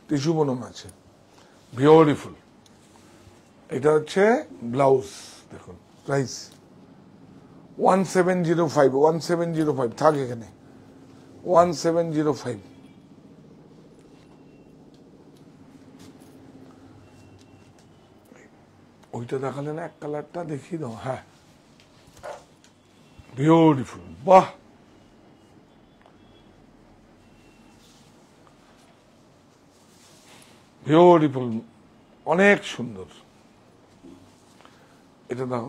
টিস্যু বুনন আছে, বিউটিফুল। এটা হচ্ছে ব্লাউজ, দেখুন প্রাইস 1705 থাক এখানে 1705। ওইটা দেখালে না, এক কালারটা দেখিয়ে দাও। হ্যাঁ বিউটিফুল, বাহ বিউটিফুল, অনেক সুন্দর। এটা দাও,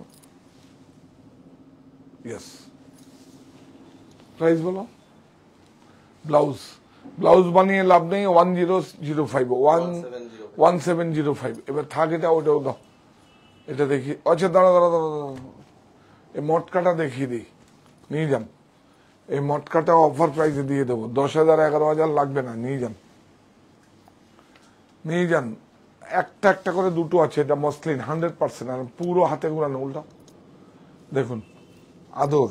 ইয়েস। প্রাইস বলো, ব্লাউজ, ব্লাউজ বানিয়ে লাভ নেই, 1705। এবার থাক এটা, ওটাও দাও। এটা দেখি, আচ্ছা দাঁড়া, এই মটকাটা দেখিয়ে দিই, নিয়ে যান। এই মটকাটা অফার প্রাইসে দিয়ে দেবো, 10,000 11,000 লাগবে না, নিয়ে যান, নিয়ে যান। একটা একটা করে দুটো আছে, এটা মসলিন 100%, আর পুরো হাতে ঘুরানো, উল্টো দেখুন, আদর,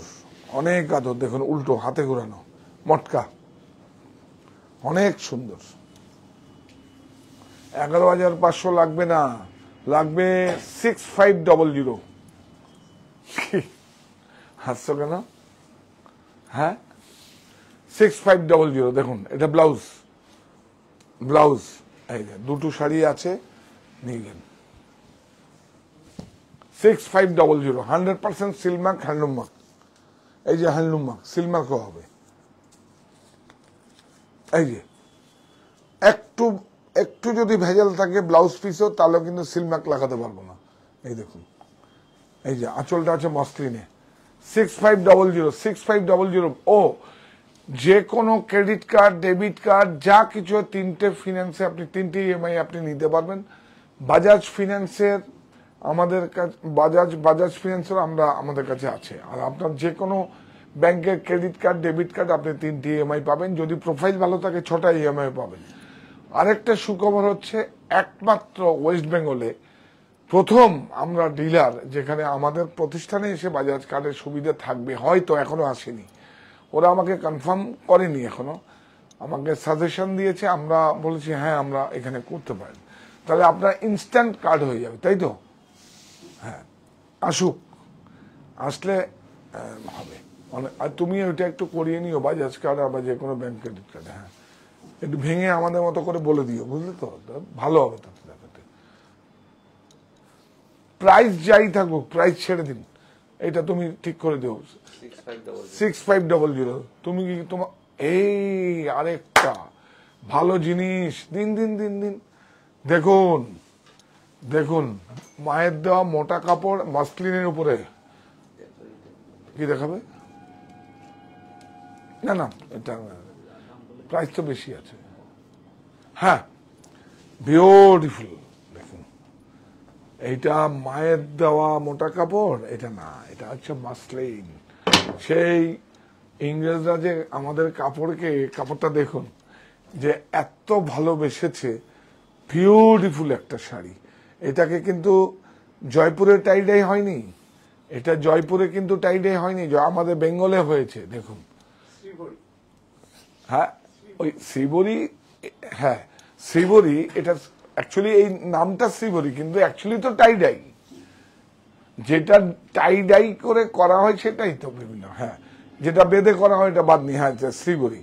অনেক আদর, দেখুন উল্টো হাতে ঘুরানো মটকা, অনেক সুন্দর। 11,500 লাগবে না, লাগবে 6500। হাসছো কেন? হ্যাঁ 6500। দেখুন এটা ব্লাউজ, ব্লাউজ এই যে দুটো শাড়ি আছে, নিয়ে গেন 6500। 100% সিলমার্ক, হ্যান্ডলুম মার্ক, এই যে হ্যান্ডলুম মার্ক, সিলমার্কও হবে। এই যে একটু একটু যদি ভেজাল থাকে ব্লাউজ পিসও, তাহলে কিন্তু সিলমার্ক লাগাতে পারবো না। এই দেখুন, এই যে আঁচলটা আছে মসলিনে, 6500। ও যে কোনো ক্রেডিট কার্ড, ডেবিট কার্ড, যা কিছু, 3টে ফিনান্সে আপনি 3টে ইএমআই আপনি নিতে পারবেন। বাজাজ ফিনান্সের আমাদের কাছে, বাজাজ ফিনান্সের আমরা আমাদের কাছে আছে। আর আপনার যে কোনো ব্যাংকের ক্রেডিট কার্ড, ডেবিট কার্ড আপনি 3টে ইএমআই পাবেন। যদি প্রোফাইল ভালো থাকে 6টা ইএমআই পাবেন। আরেকটা সুখবর হচ্ছে, একমাত্র ওয়েস্ট বেঙ্গলে প্রথম আমরা ডিলার, যেখানে আমাদের প্রতিষ্ঠানে এসে বাজাজ কার্ডের সুবিধা থাকবে, হয়তো এখনো আসেনি, ওরা আমাকে কনফার্ম করেনি এখনো, আমাকে সাজেশন দিয়েছে, আমরা বলেছি হ্যাঁ আমরা এখানে করতে পারি। তাহলে আপনার ইনস্ট্যান্ট কার্ড হয়ে যাবে, তাই তো? হ্যাঁ আসুক, আসলে হবে। আর তুমি ওইটা একটু করিয়ে নিও, বাজাজ কার্ড বা যে কোনো ব্যাংক ক্রেডিট কার্ড। হ্যাঁ একটু ভেঙে আমাদের মতো করে বলে দিও, বুঝলে তো, ভালো হবে তাতে দেখাতে। প্রাইস যাই থাকুক, প্রাইস ছেড়ে দিন, এটা তুমি ঠিক করে দিও 6500। তুমি কি তোমার এই আরেকটা ভালো জিনিস, দিন দিন দিন দিন। দেখুন দেখুন, মায়ের দেওয়া মোটা কাপড় মসলিনের উপরে, কি দেখাবে? না না, এটা প্রাইস তো বেশি আছে। হ্যাঁ, বিউটিফুল। দেখুন, এইটা মায়ের দেওয়া মোটা কাপড়, এটা না, এটা হচ্ছে মাসলিন। সেই ইংরেজরা যে আমাদের কাপড়টা দেখুন যে এত ভালোবেসেছে, বিউটিফুল একটা শাড়ি। এটাকে কিন্তু জয়পুরে টাইডাই হয়নি, এটা জয়পুরে কিন্তু টাইডাই হয়নি, আমাদের বেঙ্গলে হয়েছে। দেখুন, হ্যাঁ ওই শ্রীবরী, হ্যাঁ শ্রীবরী, এটা অ্যাকচুয়ালি এই নামটা শ্রীবরী, কিন্তু অ্যাকচুয়ালি তো টাইডাই, যেটা টাইডাই করে করা হয় সেটাই তো বিভিন্ন। হ্যাঁ, যেটা বেঁধে করা হয় এটা বাদনি। হ্যাঁ, শ্রীবরী।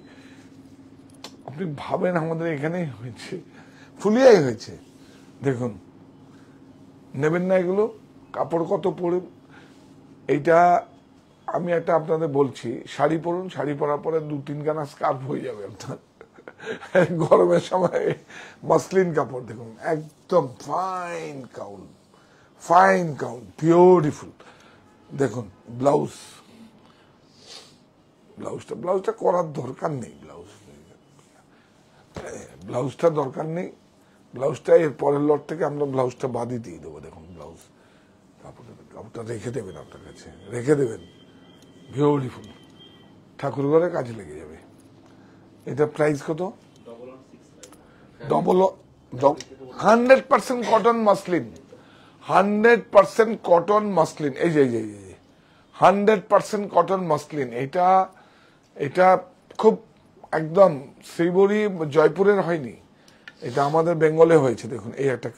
আপনি ভাবেন আমাদের এখানেই হয়েছে, ফুলিয়াই হয়েছে। দেখুন, নেবেন না এগুলো? কাপড় কত পরে। এইটা আমি একটা আপনাদের বলছি, শাড়ি পরুন, শাড়ি পরার পরে 2-3 খানা স্কার্ফ হয়ে যাবে আপনার। গরমের সময় মাসলিন কাপড় দেখুন, একদম ফাইন কাউন, ফাইন কাউন, বিউটিফুল। দেখুন ব্লাউজটা করার দরকার নেই, ব্লাউজটা দরকার নেই। ব্লাউজটা এর পরের লট থেকে আমরা ব্লাউজটা বাদই দিয়ে দেবো। দেখুন ব্লাউজ, কাপড়টা রেখে দেবেন আপনার কাছে, রেখে দেবেন। বিউটিফুল, ঠাকুর ঘরে কাজে লেগে যাবে। এটা প্রাইস কত? 100% কটন মাসলিন, 100% কটন মাসলিন। এই যে 100% কটন মাসলিন। এটা খুব একদম শ্রীবরী জয়পুরের হয়নি, এটা আমাদের বেঙ্গলে হয়েছে। দেখুন, এই একটা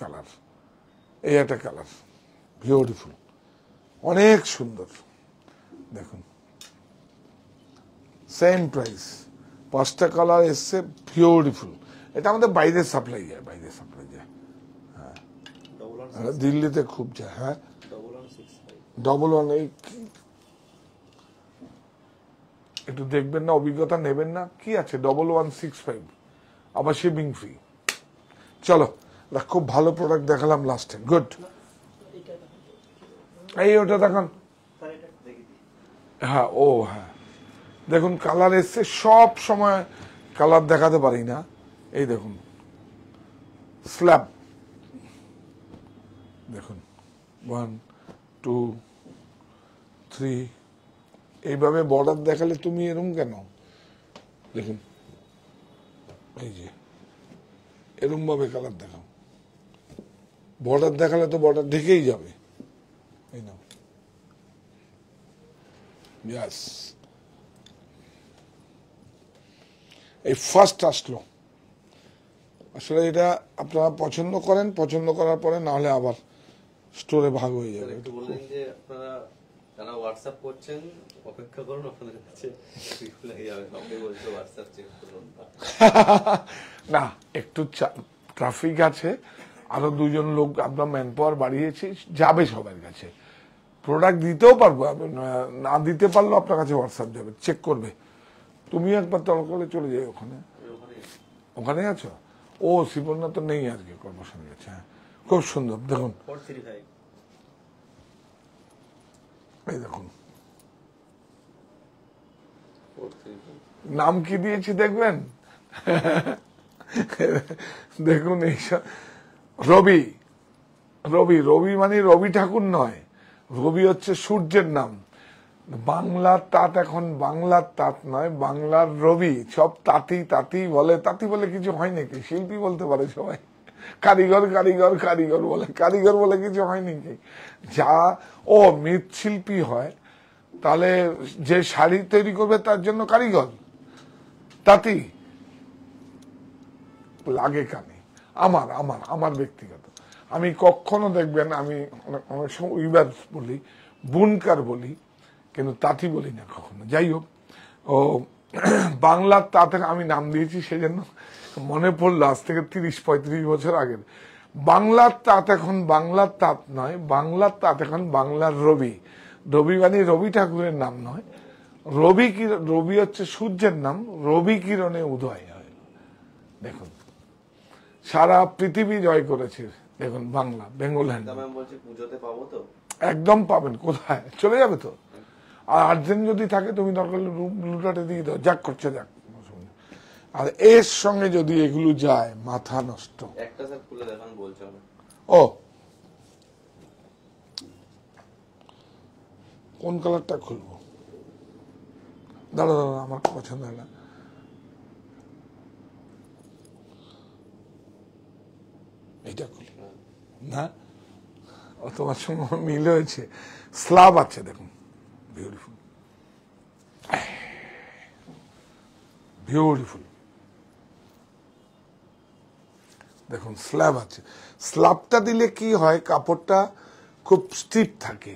কালার, বিউটিফুল, অনেক সুন্দর। দেখুন, সেম প্রাইস, 5টা কালার এসছে, বিউটিফুল। এটা আমাদের বাইরে সাপ্লাই যায়, হ্যাঁ, দিল্লিতে খুব যায়। হ্যাঁ, 11 এই একটু দেখবেন না, অভিজ্ঞতা নেবেন না, কি আছে 1165, আবার শিপিং ফ্রি। চলো, খুব ভালো প্রোডাক্ট দেখালাম লাস্টে, গুড। এই ওটা দেখুন, হ্যাঁ ও হ্যাঁ, দেখুন কালার এসছে। সব সময় কালার দেখাতে পারি না। এই দেখুন স্ল্যাব, দেখুন 1 2 3, এইভাবে বর্ডার দেখালে তুমি এরকম কেন? দেখুন, এই যে এরকম ভাবে কালার দেখাও, বর্ডার দেখালে তো বর্ডার ঢেকেই যাবে। এই নাও, ইয়াস, এই ফার্স্ট আসলো। আসলে এটা আপনারা পছন্দ করেন, পছন্দ করার পরে না হলে আবার স্টোরে ভাগ হয়ে যাবে। একটু বললেন যে আপনারা যারা হোয়াটসঅ্যাপ করছেন অপেক্ষা করুন, আপনাদের কাছে রিপ্লাই যাবে। আপনি বলছেন হোয়াটসঅ্যাপ চেক করুন না, একটু ট্রাফিক আছে, আরো 2জন লোক আমরা ম্যান পাওয়ার বাড়িয়েছি, যাবে সবার কাছে। প্রোডাক্ট দিতেও পারবো, না দিতে পারলেও আপনার কাছে হোয়াটসঅ্যাপ যাবে, চেক করবে। তুমি একবার তর্ক করে চলে যাই ওখানে, ওখানে আছো। ও শিবনা তো নেই আজকে, কর্মসংস্থানে গেছে। হ্যাঁ, খুব সুন্দর। দেখুন, 435, এই দেখুন নাম কি দিয়েছি দেখবেন। দেখুন, এইসব রবি, রবি মানে রবি ঠাকুর নয়, রবি হচ্ছে সূর্যের নাম। বাংলার তাঁত এখন বাংলার তাঁত নয়, বাংলার রবি। সব তাঁতি বলে কিছু হয় নাকি? শিল্পী বলতে পারে সবাই, কারিগর বলে কিছু হয় নাকি? যা ও মৃৎশিল্পী হয়, তাহলে যে শাড়ি তৈরি করবে তার জন্য কারিগর, তাঁতি লাগে কানে। আমার ব্যক্তিগত, আমি কখনো দেখবেন, আমি অনেক সময় উইভার বলি, বুনকার বলি, কিন্তু তাঁতি বলি না কখনো। যাই হোক, ও বাংলার তাঁতের আমি নাম দিয়েছি, সেজন্য মনে পড়লো আজ থেকে 30-35 বছর আগের। বাংলার তাঁত এখন বাংলার তাঁত নয়, বাংলার তাঁত এখন বাংলার রবি। রবি মানে রবি ঠাকুরের নাম নয়, রবি হচ্ছে সূর্যের নাম, রবি কিরণে উদয় হয়। দেখুন, সারা পৃথিবী জয় করেছে। দেখুন, বাংলা, বেঙ্গল হ্যান্ড বলছি পুজোতে পাবো তো? একদম পাবেন। কোথায় চলে যাবে তো? আর আর্জেন্ট যদি থাকে তুমি দরকার ব্লুটাতে দিয়ে দাও, যাক করছে যাক। আর এর সঙ্গে যদি এগুলো যায় মাথা নষ্ট। একটা স্যার খুলে দেখান বলছে না। ও কোন কালারটা খুলবো? দাঁড়া দাঁড়া, আমার পছন্দ হয় না। এইটা খুলি না, ও তোমার সঙ্গে মিল হয়েছে। স্ল্যাব আছে দেখুন, বিউটিফুল বিউটিফুল। দেখুন স্ল্যাব আছে। স্ল্যাবটা দিলে কি হয়, কাপড়টা খুব স্টিফ থাকে,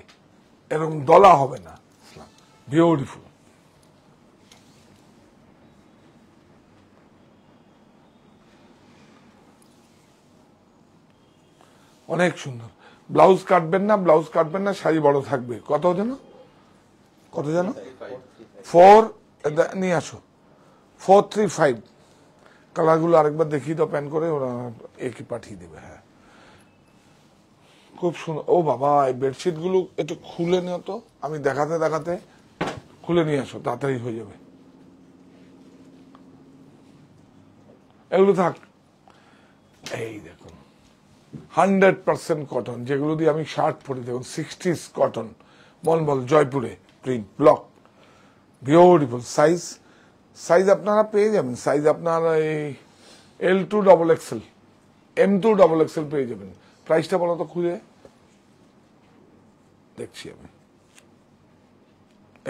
এরকম দলা হবে না। Slab beautiful. অনেক সুন্দর। ব্লাউজ কাটবেন না, ব্লাউজ কাটবেন না, শাড়ি বড় থাকবে। কত যেন, কত যেন 4 নিয়ে আসো, 435। কালারগুলো আরেকবার দেখিয়ে দাও প্যান করে, ওরা একে পাঠিয়ে দেবে। হ্যাঁ খুব সুন্দর। ও বাবা, এই বেডশিট গুলো একটু খুলে নিও তো, আমি দেখাতে দেখাতে খুলে নিয়ে আসো, তাড়াতাড়ি হয়ে যাবে। এগুলো থাক। এই দেখুন 100% কটন, যেগুলো দিয়ে আমি শার্ট পরি। দেখুন 60s কটন, মলমল জয়পুরে print block, beautiful. Size size আপনারা পেয়ে যাবেন। সাইজ আপনার এই L2 XXL, M2 XXL পেয়ে যাবেন। প্রাইসটা বলো তো খুঁজে দেখছি আমি।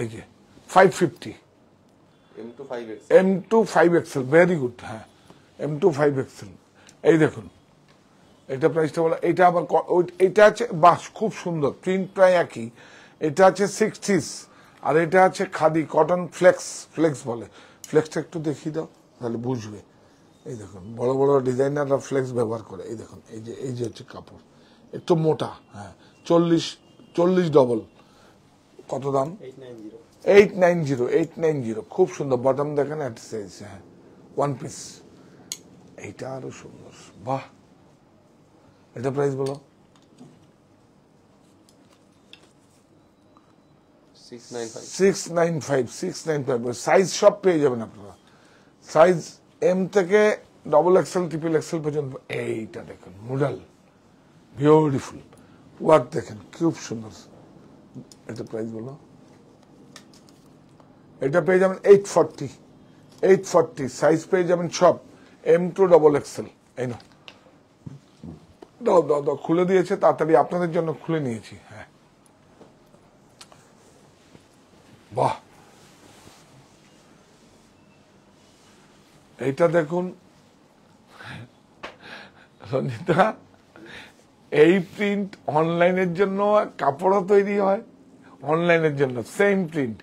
এই যে 550, M2 5XL, ভেরি গুড। হ্যাঁ M2 5XL। এই দেখুন এটা প্রাইসটা বলো। এটা আবার এটা আছে, বাস খুব সুন্দর, প্রিন্ট প্রায় একই। এটা আছে 60s, আর এটা আছে খাদি কটন ফ্লেক্স। ফ্লেক্স বলে, ফ্লেক্সটা একটু দেখিয়ে দাও তাহলে বুঝবে। এই দেখুন বড় বড় ডিজাইনাররা ফ্লেক্স ব্যবহার করে। এই দেখুন এই যে হচ্ছে কাপড়, একটু মোটা। হ্যাঁ 40 ডবল। কত দাম? 890। খুব সুন্দর। বটম দেখেন এট সাইজ। হ্যাঁ ওয়ান পিস। এইটা আরো সুন্দর। বাহ, এটা প্রাইস বলো। 695। সাইজ সব পেয়ে যাবেন আপনারা। সাইজ M থেকে XXL, XXL পর্যন্ত। এইটা দেখুন মডেল বিউটিফুল, ওয়ার্ক দেখেন খুব সুন্দর। এটা প্রাইস বলো। এটা পেয়ে যাবেন 840। সাইজ পেয়ে যাবেন সব M2 XXL। এই না, দাও দাও দাও, খুলে দিয়েছে তাড়াতাড়ি, আপনাদের জন্য খুলে নিয়েছি। হ্যাঁ বাহ, এইটা দেখুন রঞ্জিতা, এই প্রিন্ট অনলাইনের জন্য কাপড়ও তৈরি হয়, অনলাইনের জন্য সেম প্রিন্ট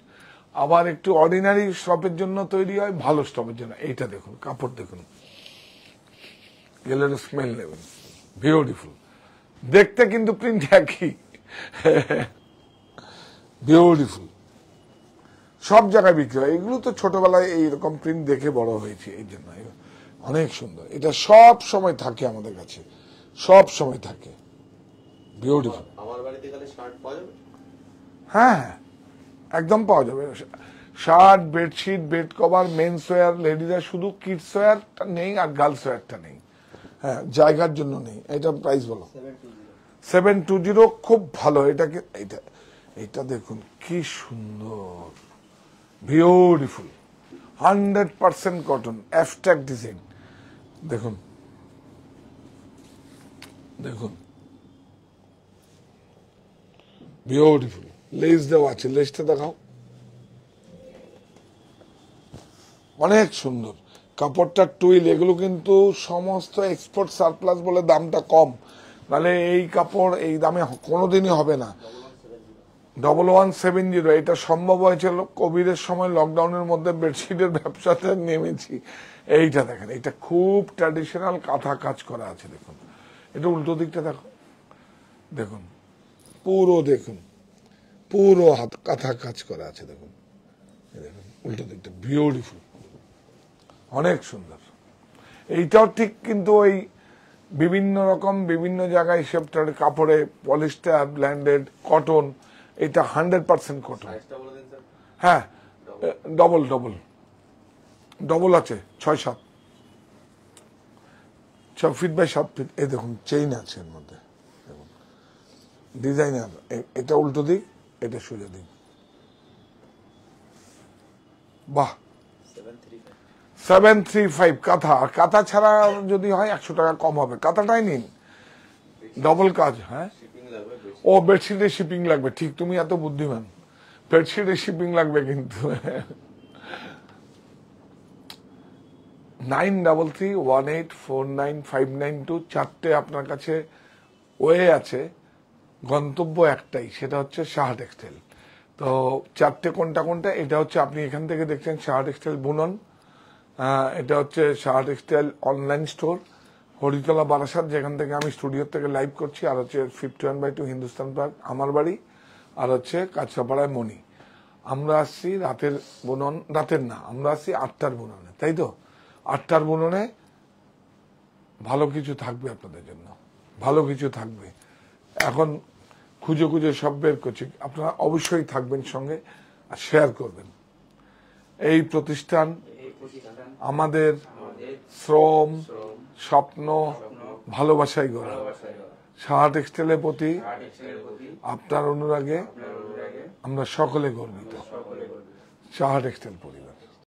আবার একটু অর্ডিনারি স্টপের জন্য তৈরি হয়, ভালো স্টপের জন্য। এইটা দেখুন, কাপড় দেখুন, গেলে স্মেল নেবেন, বিউটিফুল। দেখতে কিন্তু প্রিন্ট একই, বিউটিফুল। সব জায়গায় বিক্রি হয় এগুলো। তো ছোটবেলায় এইরকম প্রিন্ট দেখে বড় হয়েছে, এই জন্য অনেক সুন্দর। এটা সব সময় থাকে আমাদের কাছে, সব সময় থাকে, বিউটিফুল। আমার বাড়িতে গেলে শার্ট পাওয়া যাবে? হ্যাঁ একদম পাওয়া যাবে। Shirt, bedsheet, bed cover, men's wear, লেডিজের শুধু কিডস ওয়্যারটা নেই আর গার্লস ওয়্যারটা নেই। হ্যাঁ জায়গার জন্য নেই। এটা প্রাইস বলো। 720। খুব ভালো। এটাকে এটা দেখুন কি সুন্দর, বিউটিফুল, 100% কটন, অ্যাবস্ট্রাক্ট ডিজাইন। দেখুন দেখুন বিউটিফুল। লেস দেওয়া আছে, লেসটা দেখাও, অনেক সুন্দর। কাপড়টা টুইল। এগুলো কিন্তু সমস্ত এক্সপোর্ট সারপ্লাস বলে দামটা কম, নাহলে এই কাপড় এই দামে কোনোদিনই হবে না। 1170। এটা সম্ভব হয়েছিল কোভিডের সময়, লকডাউনের মধ্যে বেডশিটের ব্যবসাতে নেমেছি। এইটা দেখেন, এটা খুব ট্র্যাডিশনাল কাঁথা কাজ করা আছে। দেখুন এটা উল্টো দিকটা দেখো, দেখুন পুরো, দেখুন পুরো হাত কাঁথা কাজ করা আছে। দেখুন দেখুন উল্টো দিকটা, বিউটিফুল, অনেক সুন্দর। এইটাও ঠিক কিন্তু ওই বিভিন্ন রকম বিভিন্ন জায়গায় কাপড়ে পলিস্টার, ব্ল্যান্ডেড, কটন। এটা 100% কটন। সাইজটা বলে দিন স্যার। হ্যাঁ, ডবল ডবল ডবল আছে 6-7 ফিট বাই 7 ফিট। এই দেখুন চেইন আছে এর মধ্যে, দেখুন ডিজাইনার। এটা উল্টো দিক, এটা সোজা দিক। বাহ, 735 কাঁথা। আর কাঁথা ছাড়া যদি হয় 100 টাকা কম হবে। কাঁথাটাই নিন, ডবল কাজ। হ্যাঁ, শিপিং লাগবে বেশি। ও বেডশিটে শিপিং লাগবে, ঠিক, তুমি এত বুদ্ধিমান। বেডশিটে শিপিং লাগবে কিন্তু। 9331849592 চারটে আপনার কাছে ওয়ে আছে, গন্তব্য একটাই, সেটা হচ্ছে সাহা টেক্সটাইল। তো চারটে কোনটা কোনটা, এটা হচ্ছে আপনি এখান থেকে দেখছেন সাহা টেক্সটাইল বুনন, এটা হচ্ছে Saha textile online store, Haritala Barasat, যেখান থেকে আমি স্টুডিও থেকে লাইভ করছি। আর হচ্ছে 51/2 হিন্দুস্তান পার্ক আমার বাড়ি। আর হচ্ছে কাছড়াপাড়ায় মণি। আমরা আসছি রাতের বুনন, রাতের না, আমরা আসছি 8টার বুননে, তাই তো? 8টার বুননে ভালো কিছু থাকবে আপনাদের জন্য, ভালো কিছু থাকবে। এখন খুঁজে খুঁজে সব বের করছি, আপনারা অবশ্যই থাকবেন সঙ্গে আর শেয়ার করবেন। এই প্রতিষ্ঠান আমাদের শ্রম, স্বপ্ন, ভালোবাসায় গড়া। সাহা টেক্সটাইলের প্রতি আপনার অনুরাগে আমরা সকলে গর্বিত। সাহা টেক্সটাইল পরিবার।